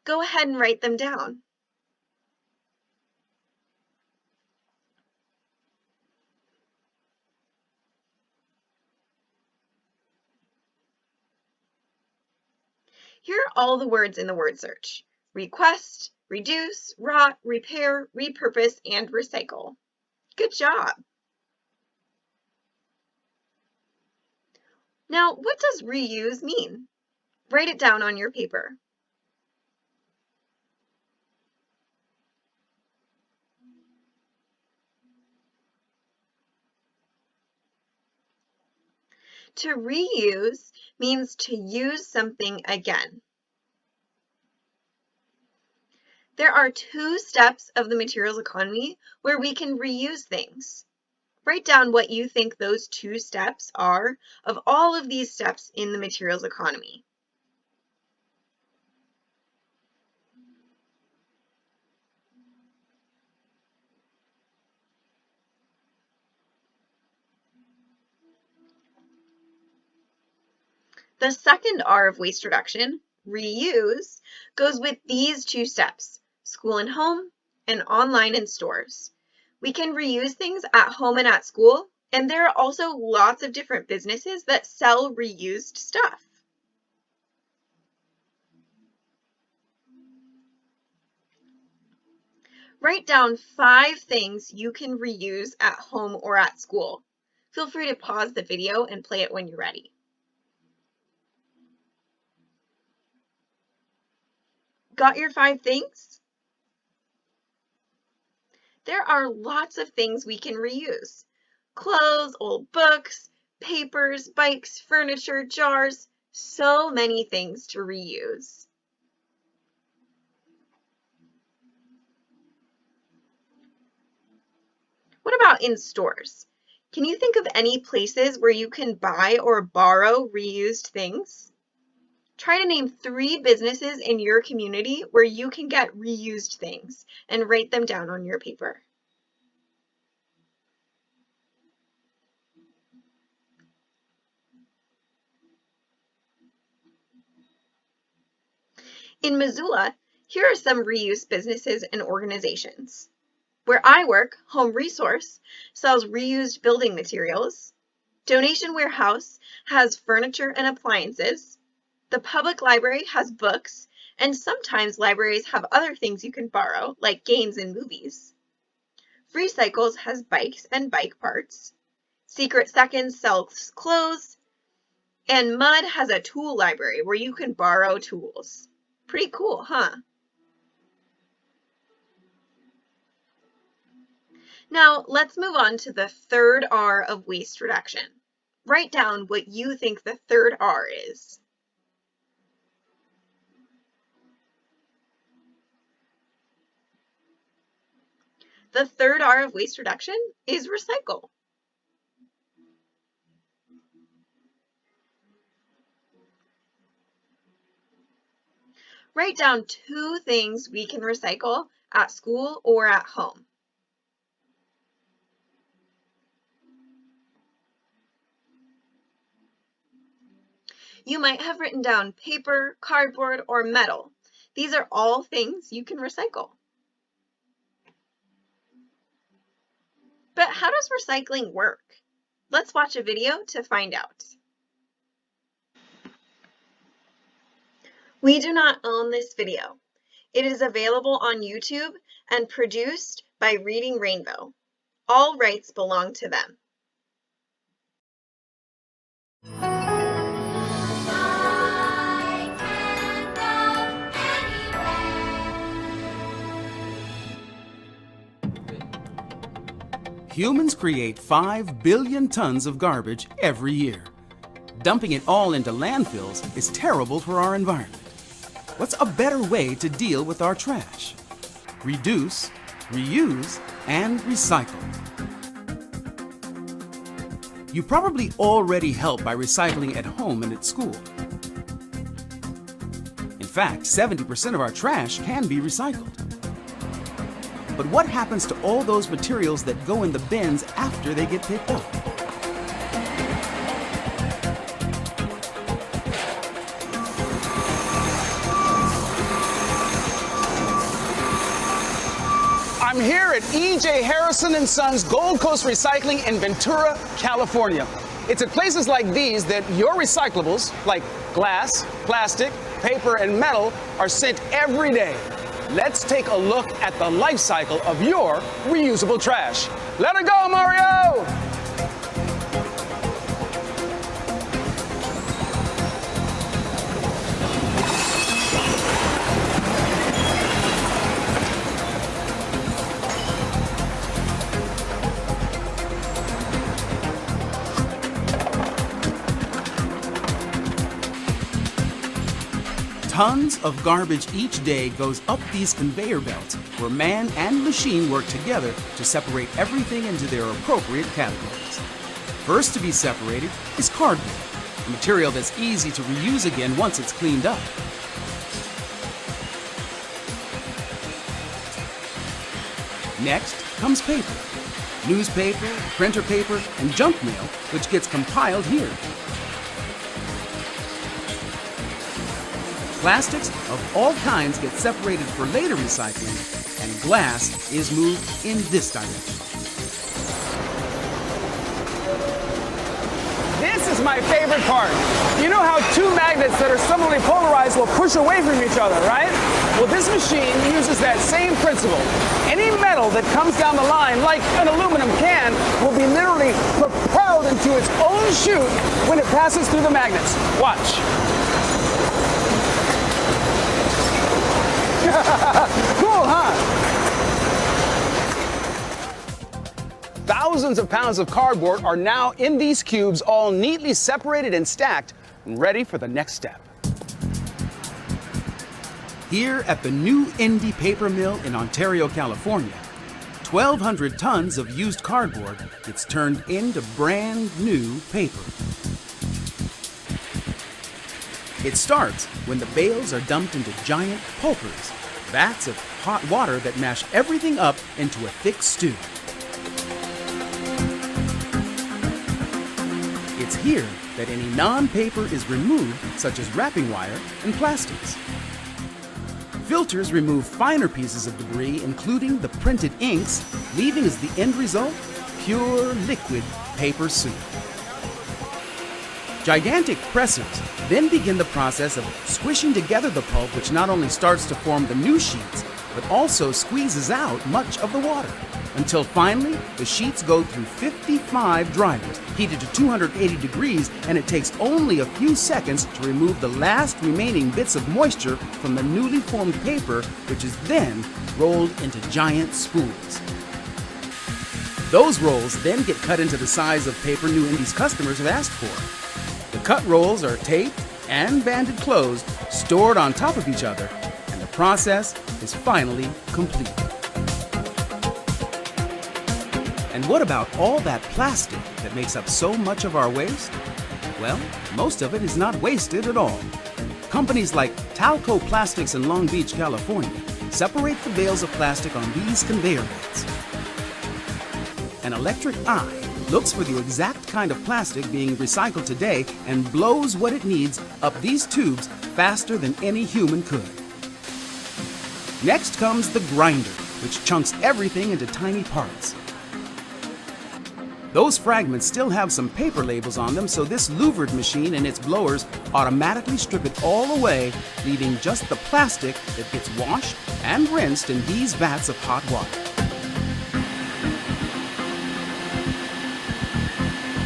Go ahead and write them down. Here are all the words in the word search: request, reduce, rot, repair, repurpose, and recycle. Good job. Now, what does reuse mean? Write it down on your paper. To reuse means to use something again. There are 2 steps of the materials economy where we can reuse things. Write down what you think those 2 steps are of all of these steps in the materials economy. The second R of waste reduction, reuse, goes with these two steps, school and home and online and stores. We can reuse things at home and at school, and there are also lots of different businesses that sell reused stuff. Write down 5 things you can reuse at home or at school. Feel free to pause the video and play it when you're ready. Got your 5 things? There are lots of things we can reuse. Clothes, old books, papers, bikes, furniture, jars, so many things to reuse. What about in stores? Can you think of any places where you can buy or borrow reused things? Try to name 3 businesses in your community where you can get reused things and write them down on your paper. In Missoula, here are some reuse businesses and organizations. Where I work, Home Resource sells reused building materials. Donation Warehouse has furniture and appliances. The public library has books, and sometimes libraries have other things you can borrow, like games and movies. Free Cycles has bikes and bike parts. Secret Seconds sells clothes. And Mud has a tool library where you can borrow tools. Pretty cool, huh? Now, let's move on to the third R of waste reduction. Write down what you think the third R is. The third R of waste reduction is recycle. Write down 2 things we can recycle at school or at home. You might have written down paper, cardboard, or metal. These are all things you can recycle. But how does recycling work? Let's watch a video to find out. We do not own this video. It is available on YouTube and produced by Reading Rainbow. All rights belong to them. Humans create 5 billion tons of garbage every year. Dumping it all into landfills is terrible for our environment. What's a better way to deal with our trash? Reduce, reuse, and recycle. You probably already help by recycling at home and at school. In fact, 70% of our trash can be recycled. But what happens to all those materials that go in the bins after they get picked up? I'm here at E.J. Harrison & Sons Gold Coast Recycling in Ventura, California. It's at places like these that your recyclables, like glass, plastic, paper, and metal, are sent every day. Let's take a look at the life cycle of your reusable trash. Let it go, Mario! Tons of garbage each day goes up these conveyor belts where man and machine work together to separate everything into their appropriate categories. First to be separated is cardboard, a material that's easy to reuse again once it's cleaned up. Next comes paper, newspaper, printer paper, and junk mail, which gets compiled here. Plastics of all kinds get separated for later recycling, and glass is moved in this direction. This is my favorite part. You know how two magnets that are similarly polarized will push away from each other, right? Well, this machine uses that same principle. Any metal that comes down the line, like an aluminum can, will be literally propelled into its own chute when it passes through the magnets. Watch. Cool, huh? Thousands of pounds of cardboard are now in these cubes, all neatly separated and stacked, and ready for the next step. Here at the new Indy Paper Mill in Ontario, California, 1,200 tons of used cardboard gets turned into brand new paper. It starts when the bales are dumped into giant pulpers, vats of hot water that mash everything up into a thick stew. It's here that any non-paper is removed, such as wrapping wire and plastics. Filters remove finer pieces of debris, including the printed inks, leaving as the end result pure liquid paper soup. Gigantic pressers then begin the process of squishing together the pulp, which not only starts to form the new sheets, but also squeezes out much of the water, until finally the sheets go through 55 dryers, heated to 280 degrees, and it takes only a few seconds to remove the last remaining bits of moisture from the newly formed paper, which is then rolled into giant spools. Those rolls then get cut into the size of paper New Indy's customers have asked for. The cut rolls are taped and banded closed, stored on top of each other, and the process is finally complete. And what about all that plastic that makes up so much of our waste? Well, most of it is not wasted at all. Companies like Talco Plastics in Long Beach, California, separate the bales of plastic on these conveyor belts. An electric eye looks for the exact kind of plastic being recycled today and blows what it needs up these tubes faster than any human could. Next comes the grinder, which chunks everything into tiny parts. Those fragments still have some paper labels on them, so this louvered machine and its blowers automatically strip it all away, leaving just the plastic that gets washed and rinsed in these vats of hot water.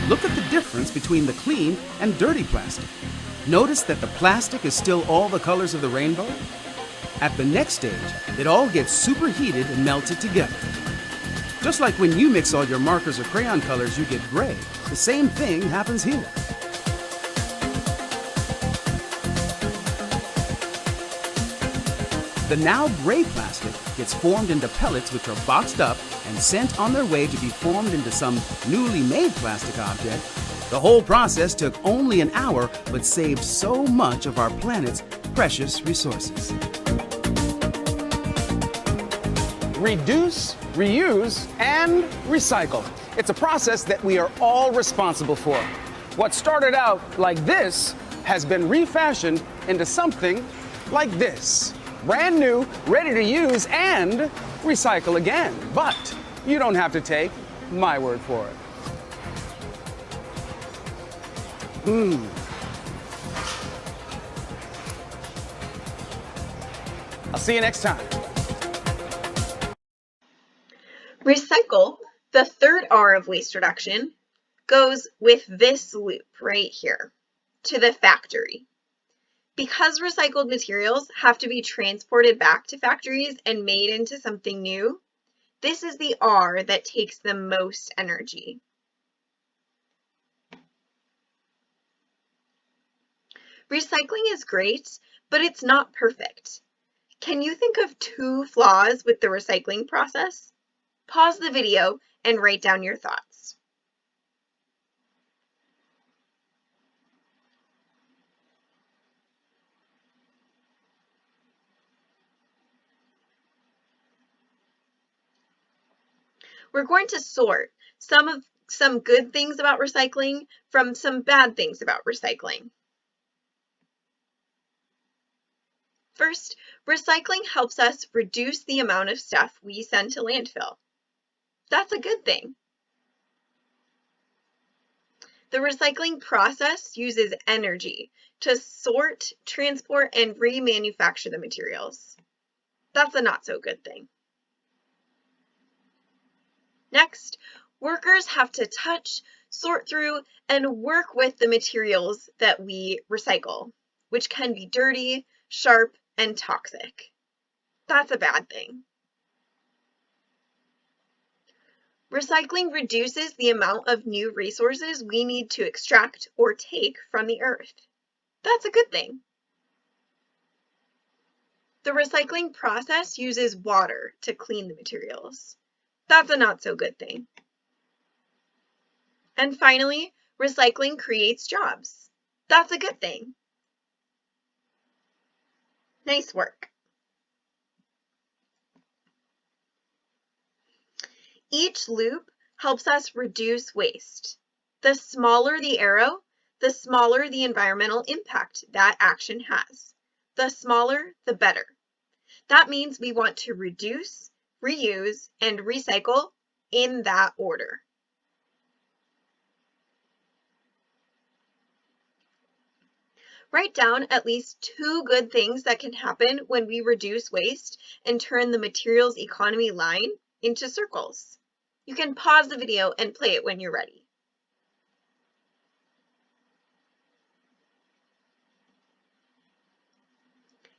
Look at the difference between the clean and dirty plastic. Notice that the plastic is still all the colors of the rainbow? At the next stage, it all gets superheated and melted together. Just like when you mix all your markers or crayon colors, you get gray. The same thing happens here. The now gray plastic gets formed into pellets, which are boxed up and sent on their way to be formed into some newly made plastic object. The whole process took only an hour, but saved so much of our planet's precious resources. Reduce, reuse, and recycle. It's a process that we are all responsible for. What started out like this has been refashioned into something like this. Brand new, ready to use, and recycle again. But you don't have to take my word for it. I'll see you next time. Recycle, the third R of waste reduction, goes with this loop right here to the factory. Because recycled materials have to be transported back to factories and made into something new, this is the R that takes the most energy. Recycling is great, but it's not perfect. Can you think of 2 flaws with the recycling process? Pause the video and write down your thoughts. We're going to sort some good things about recycling from some bad things about recycling. First, recycling helps us reduce the amount of stuff we send to landfill. That's a good thing. The recycling process uses energy to sort, transport, and remanufacture the materials. That's a not so good thing. Next, workers have to touch, sort through, and work with the materials that we recycle, which can be dirty, sharp, and toxic. That's a bad thing. Recycling reduces the amount of new resources we need to extract or take from the earth. That's a good thing. The recycling process uses water to clean the materials. That's a not so good thing. And finally, recycling creates jobs. That's a good thing. Nice work. Each loop helps us reduce waste. The smaller the arrow, the smaller the environmental impact that action has. The smaller, the better. That means we want to reduce, reuse, and recycle in that order. Write down at least 2 good things that can happen when we reduce waste and turn the materials economy line into circles. You can pause the video and play it when you're ready.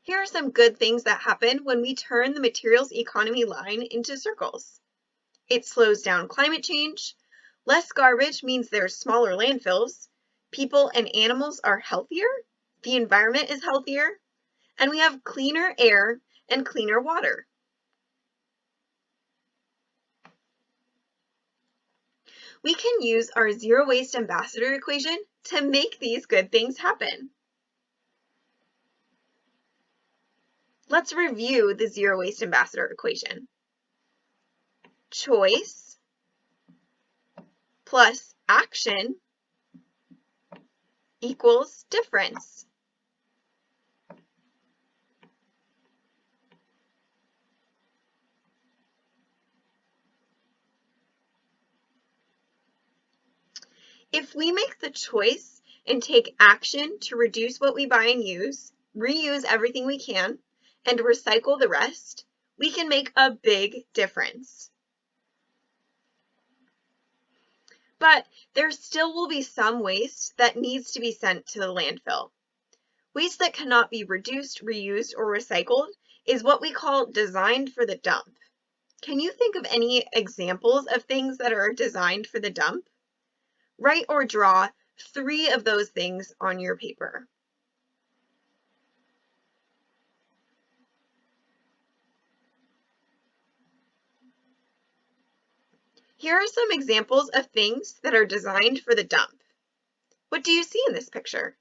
Here are some good things that happen when we turn the materials economy line into circles. It slows down climate change. Less garbage means there's smaller landfills. People and animals are healthier. The environment is healthier. And we have cleaner air and cleaner water. We can use our zero waste ambassador equation to make these good things happen. Let's review the zero waste ambassador equation. Choice plus action equals difference. If we make the choice and take action to reduce what we buy and use, reuse everything we can, and recycle the rest, we can make a big difference. But there still will be some waste that needs to be sent to the landfill. Waste that cannot be reduced, reused, or recycled is what we call designed for the dump. Can you think of any examples of things that are designed for the dump? Write or draw 3 of those things on your paper. Here are some examples of things that are designed for the dump. What do you see in this picture?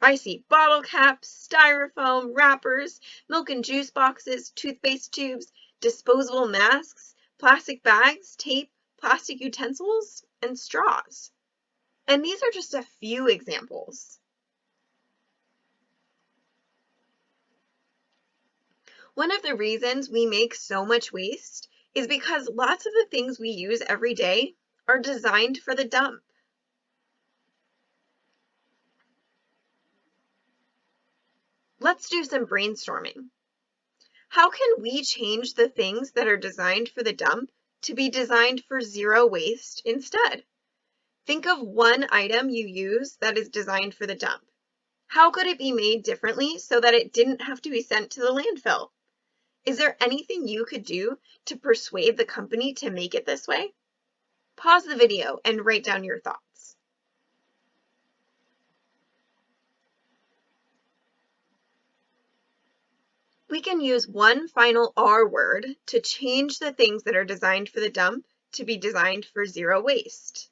I see bottle caps, styrofoam, wrappers, milk and juice boxes, toothpaste tubes, disposable masks, plastic bags, tape, plastic utensils, and straws. And these are just a few examples. One of the reasons we make so much waste is because lots of the things we use every day are designed for the dump. Let's do some brainstorming. How can we change the things that are designed for the dump to be designed for zero waste instead? Think of one item you use that is designed for the dump. How could it be made differently so that it didn't have to be sent to the landfill? Is there anything you could do to persuade the company to make it this way? Pause the video and write down your thoughts. We can use one final R word to change the things that are designed for the dump to be designed for zero waste.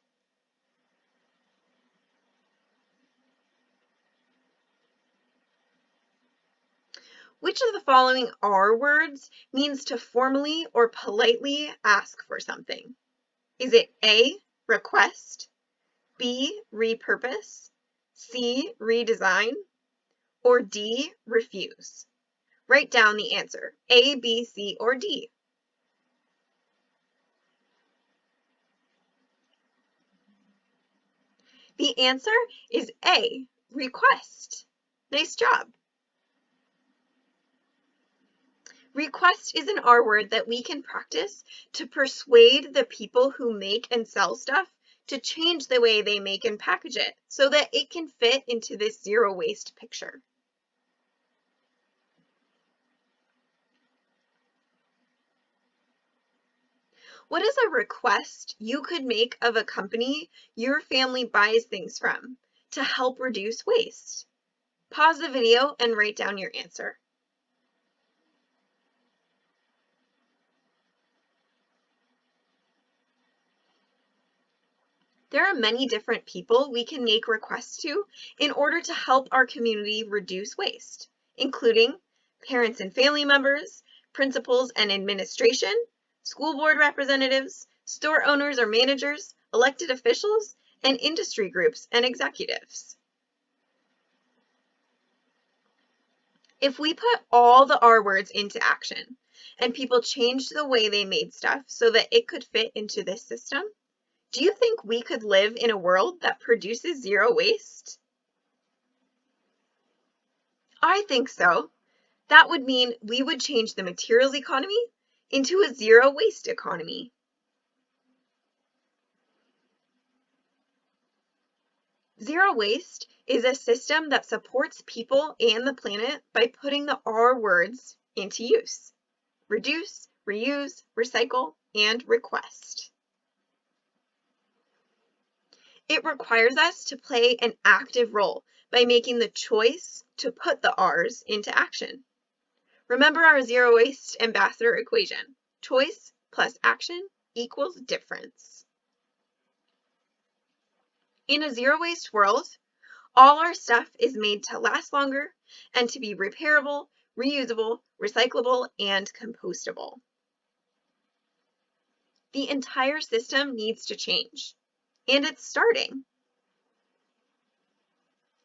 Which of the following R words means to formally or politely ask for something? Is it A, request, B, repurpose, C, redesign, or D, refuse? Write down the answer, A, B, C, or D. The answer is A, request. Nice job. Request is an R word that we can practice to persuade the people who make and sell stuff to change the way they make and package it so that it can fit into this zero waste picture. What is a request you could make of a company your family buys things from to help reduce waste? Pause the video and write down your answer. There are many different people we can make requests to in order to help our community reduce waste, including parents and family members, principals and administration, school board representatives, store owners or managers, elected officials, and industry groups and executives. If we put all the R words into action and people changed the way they made stuff so that it could fit into this system, do you think we could live in a world that produces zero waste? I think so. That would mean we would change the materials economy into a zero waste economy. Zero waste is a system that supports people and the planet by putting the R words into use: reduce, reuse, recycle, and request. It requires us to play an active role by making the choice to put the R's into action. Remember our zero waste ambassador equation: choice plus action equals difference. In a zero waste world, all our stuff is made to last longer and to be repairable, reusable, recyclable, and compostable. The entire system needs to change, and it's starting.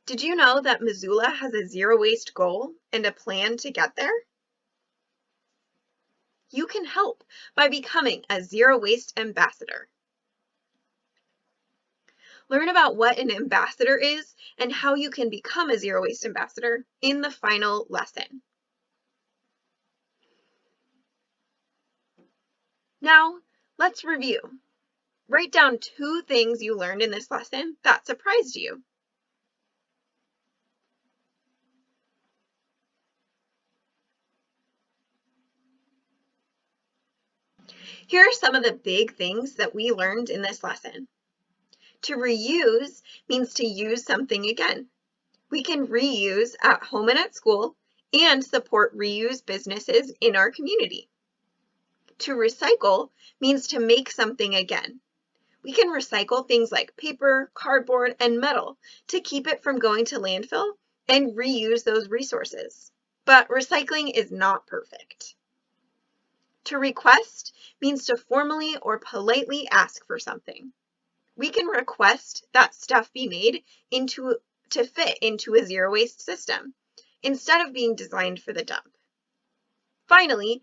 Did you know that Missoula has a zero waste goal and a plan to get there? You can help by becoming a zero waste ambassador. Learn about what an ambassador is and how you can become a zero waste ambassador in the final lesson. Now, let's review. Write down 2 things you learned in this lesson that surprised you. Here are some of the big things that we learned in this lesson. To reuse means to use something again. We can reuse at home and at school and support reuse businesses in our community. To recycle means to make something again. We can recycle things like paper, cardboard, and metal to keep it from going to landfill and reuse those resources. But recycling is not perfect. To request means to formally or politely ask for something. We can request that stuff be made to fit into a zero waste system instead of being designed for the dump. Finally,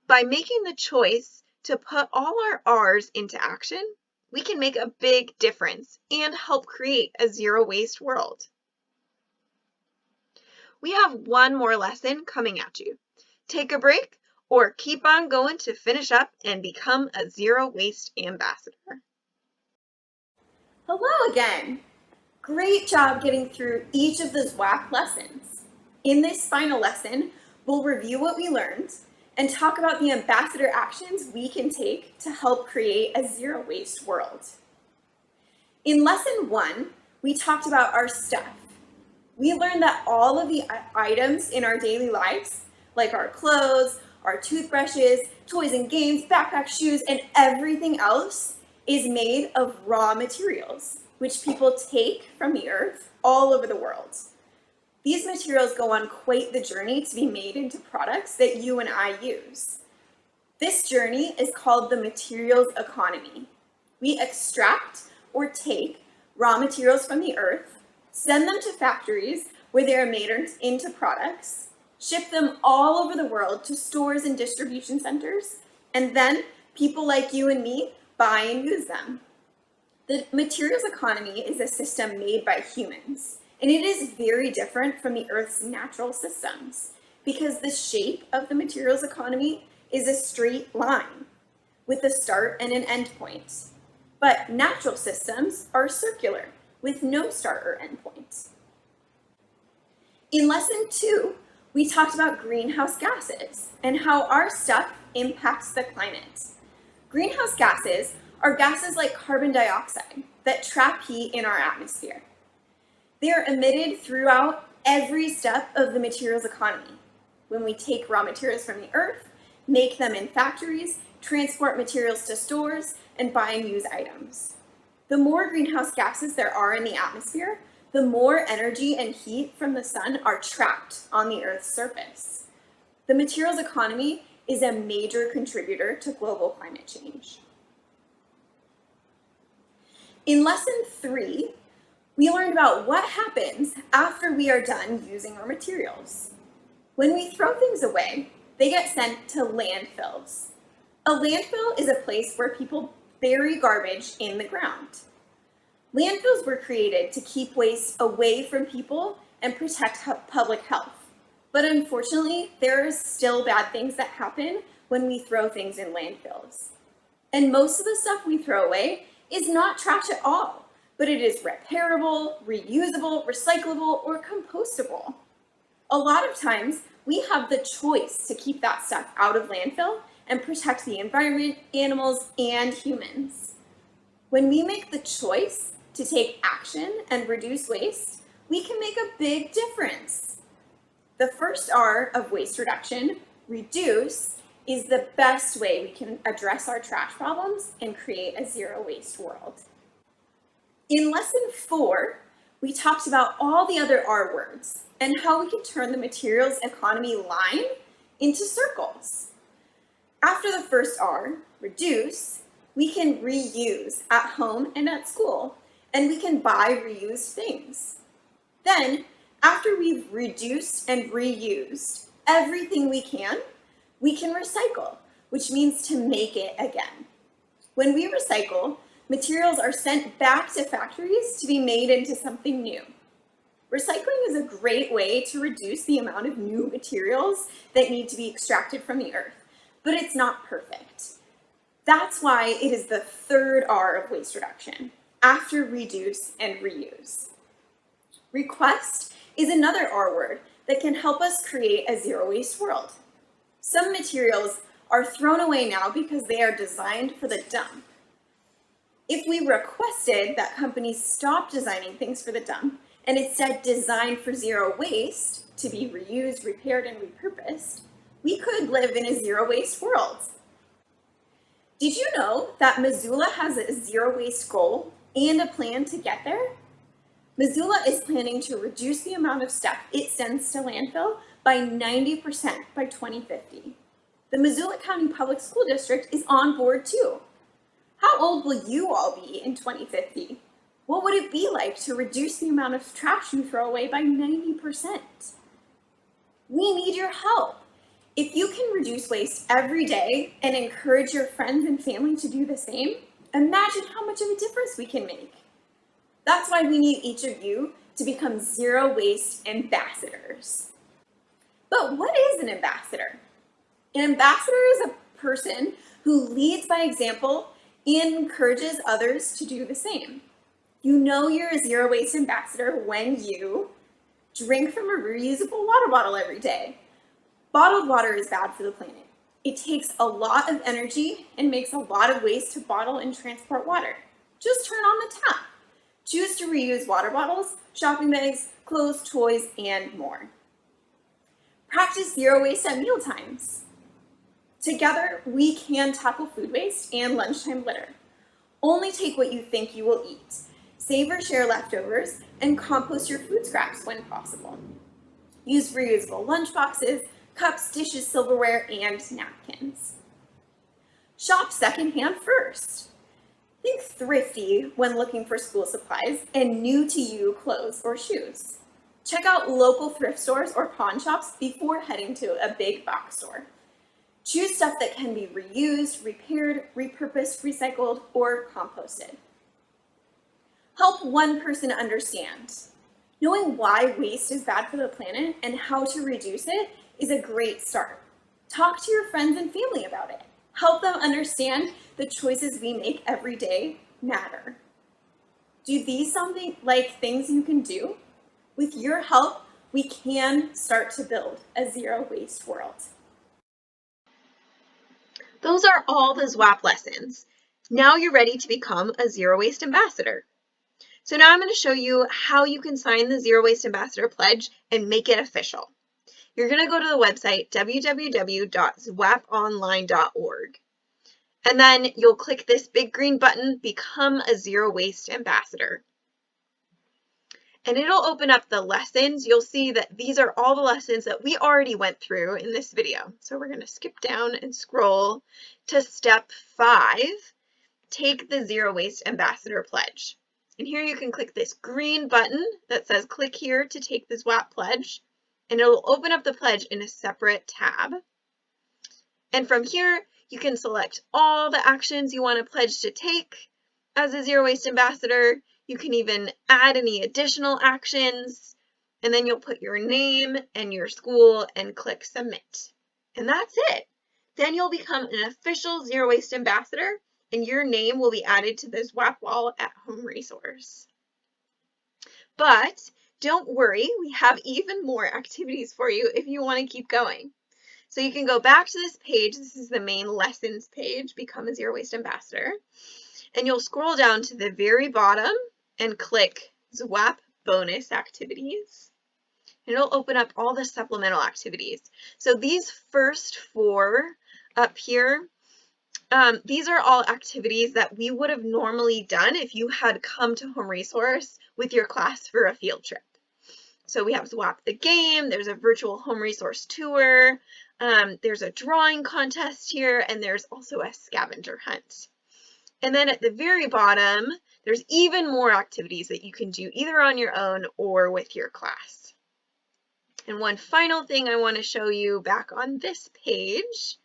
by making the choice to put all our R's into action, we can make a big difference and help create a zero waste world. We have one more lesson coming at you. Take a break or keep on going to finish up and become a zero waste ambassador. Hello again. Great job getting through each of the ZWAP lessons. In this final lesson, we'll review what we learned and talk about the ambassador actions we can take to help create a zero waste world. In lesson 1, we talked about our stuff. We learned that all of the items in our daily lives, like our clothes, our toothbrushes, toys and games, backpacks, shoes, and everything else is made of raw materials, which people take from the earth all over the world. These materials go on quite the journey to be made into products that you and I use. This journey is called the materials economy. We extract or take raw materials from the earth, send them to factories where they are made into products, ship them all over the world to stores and distribution centers, and then people like you and me buy and use them. The materials economy is a system made by humans, and it is very different from the Earth's natural systems because the shape of the materials economy is a straight line with a start and an end point. But natural systems are circular with no start or end point. In lesson 2, we talked about greenhouse gases and how our stuff impacts the climate. Greenhouse gases are gases like carbon dioxide that trap heat in our atmosphere. They are emitted throughout every step of the materials economy. When we take raw materials from the earth, make them in factories, transport materials to stores, and buy and use items. The more greenhouse gases there are in the atmosphere, the more energy and heat from the sun are trapped on the Earth's surface. The materials economy is a major contributor to global climate change. In lesson 3, we learned about what happens after we are done using our materials. When we throw things away, they get sent to landfills. A landfill is a place where people bury garbage in the ground. Landfills were created to keep waste away from people and protect public health. But unfortunately, there are still bad things that happen when we throw things in landfills. And most of the stuff we throw away is not trash at all, but it is repairable, reusable, recyclable, or compostable. A lot of times, we have the choice to keep that stuff out of landfill and protect the environment, animals, and humans. When we make the choice to take action and reduce waste, we can make a big difference. The first R of waste reduction, reduce, is the best way we can address our trash problems and create a zero waste world. In lesson 4, we talked about all the other R words and how we can turn the materials economy line into circles. After the first R, reduce, we can reuse at home and at school, and we can buy reused things. Then, after we've reduced and reused everything we can recycle, which means to make it again. When we recycle, materials are sent back to factories to be made into something new. Recycling is a great way to reduce the amount of new materials that need to be extracted from the earth, but it's not perfect. That's why it is the third R of waste reduction, after reduce and reuse. Request is another R word that can help us create a zero waste world. Some materials are thrown away now because they are designed for the dump. If we requested that companies stop designing things for the dump and instead design for zero waste to be reused, repaired, and repurposed, we could live in a zero waste world. Did you know that Missoula has a zero waste goal and a plan to get there? Missoula is planning to reduce the amount of stuff it sends to landfill by 90% by 2050. The Missoula County Public School District is on board too. How old will you all be in 2050? What would it be like to reduce the amount of trash you throw away by 90%? We need your help. If you can reduce waste every day and encourage your friends and family to do the same, imagine how much of a difference we can make. That's why we need each of you to become zero waste ambassadors. But what is an ambassador? An ambassador is a person who leads by example and encourages others to do the same. You know you're a zero waste ambassador when you drink from a reusable water bottle every day. Bottled water is bad for the planet. It takes a lot of energy and makes a lot of waste to bottle and transport water. Just turn on the tap. Choose to reuse water bottles, shopping bags, clothes, toys, and more. Practice zero waste at mealtimes. Together, we can tackle food waste and lunchtime litter. Only take what you think you will eat. Save or share leftovers and compost your food scraps when possible. Use reusable lunch boxes, cups, dishes, silverware, and napkins. Shop secondhand first. Think thrifty when looking for school supplies and new to you clothes or shoes. Check out local thrift stores or pawn shops before heading to a big box store. Choose stuff that can be reused, repaired, repurposed, recycled, or composted. Help one person understand. Knowing why waste is bad for the planet and how to reduce it is a great start. Talk to your friends and family about it. Help them understand the choices we make every day matter. Do these sound like things you can do? With your help, we can start to build a zero waste world. Those are all the ZWAP lessons. Now you're ready to become a Zero Waste Ambassador. So now I'm going to show you how you can sign the Zero Waste Ambassador Pledge and make it official. You're going to go to the website www.zwaponline.org. And then you'll click this big green button, Become a Zero Waste Ambassador. And it'll open up the lessons. You'll see that these are all the lessons that we already went through in this video. So we're going to skip down and scroll to step 5, take the Zero Waste Ambassador Pledge. And here you can click this green button that says click here to take the ZWAP pledge, and it'll open up the pledge in a separate tab. And from here, you can select all the actions you want to pledge to take as a Zero Waste Ambassador. You can even add any additional actions, and then you'll put your name and your school and click submit. And that's it. Then you'll become an official Zero Waste Ambassador, and your name will be added to the ZWAP wall at home resource. But don't worry, we have even more activities for you if you want to keep going. So you can go back to this page. This is the main lessons page, Become a Zero Waste Ambassador. And you'll scroll down to the very bottom and click ZWAP bonus activities. And it'll open up all the supplemental activities. So these first 4 up here, these are all activities that we would have normally done if you had come to Home Resource with your class for a field trip. So we have ZWAP the game, there's a virtual home resource tour, there's a drawing contest here, and there's also a scavenger hunt. And then at the very bottom, there's even more activities that you can do either on your own or with your class. And one final thing I want to show you back on this page,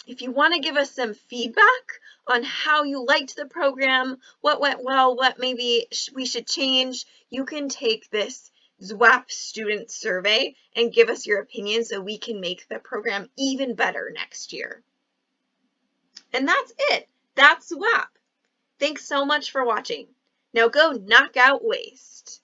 if you want to give us some feedback on how you liked the program, what went well, what maybe we should change, you can take this ZWAP student survey and give us your opinion so we can make the program even better next year. And that's it. That's ZWAP. Thanks so much for watching. Now go knock out waste.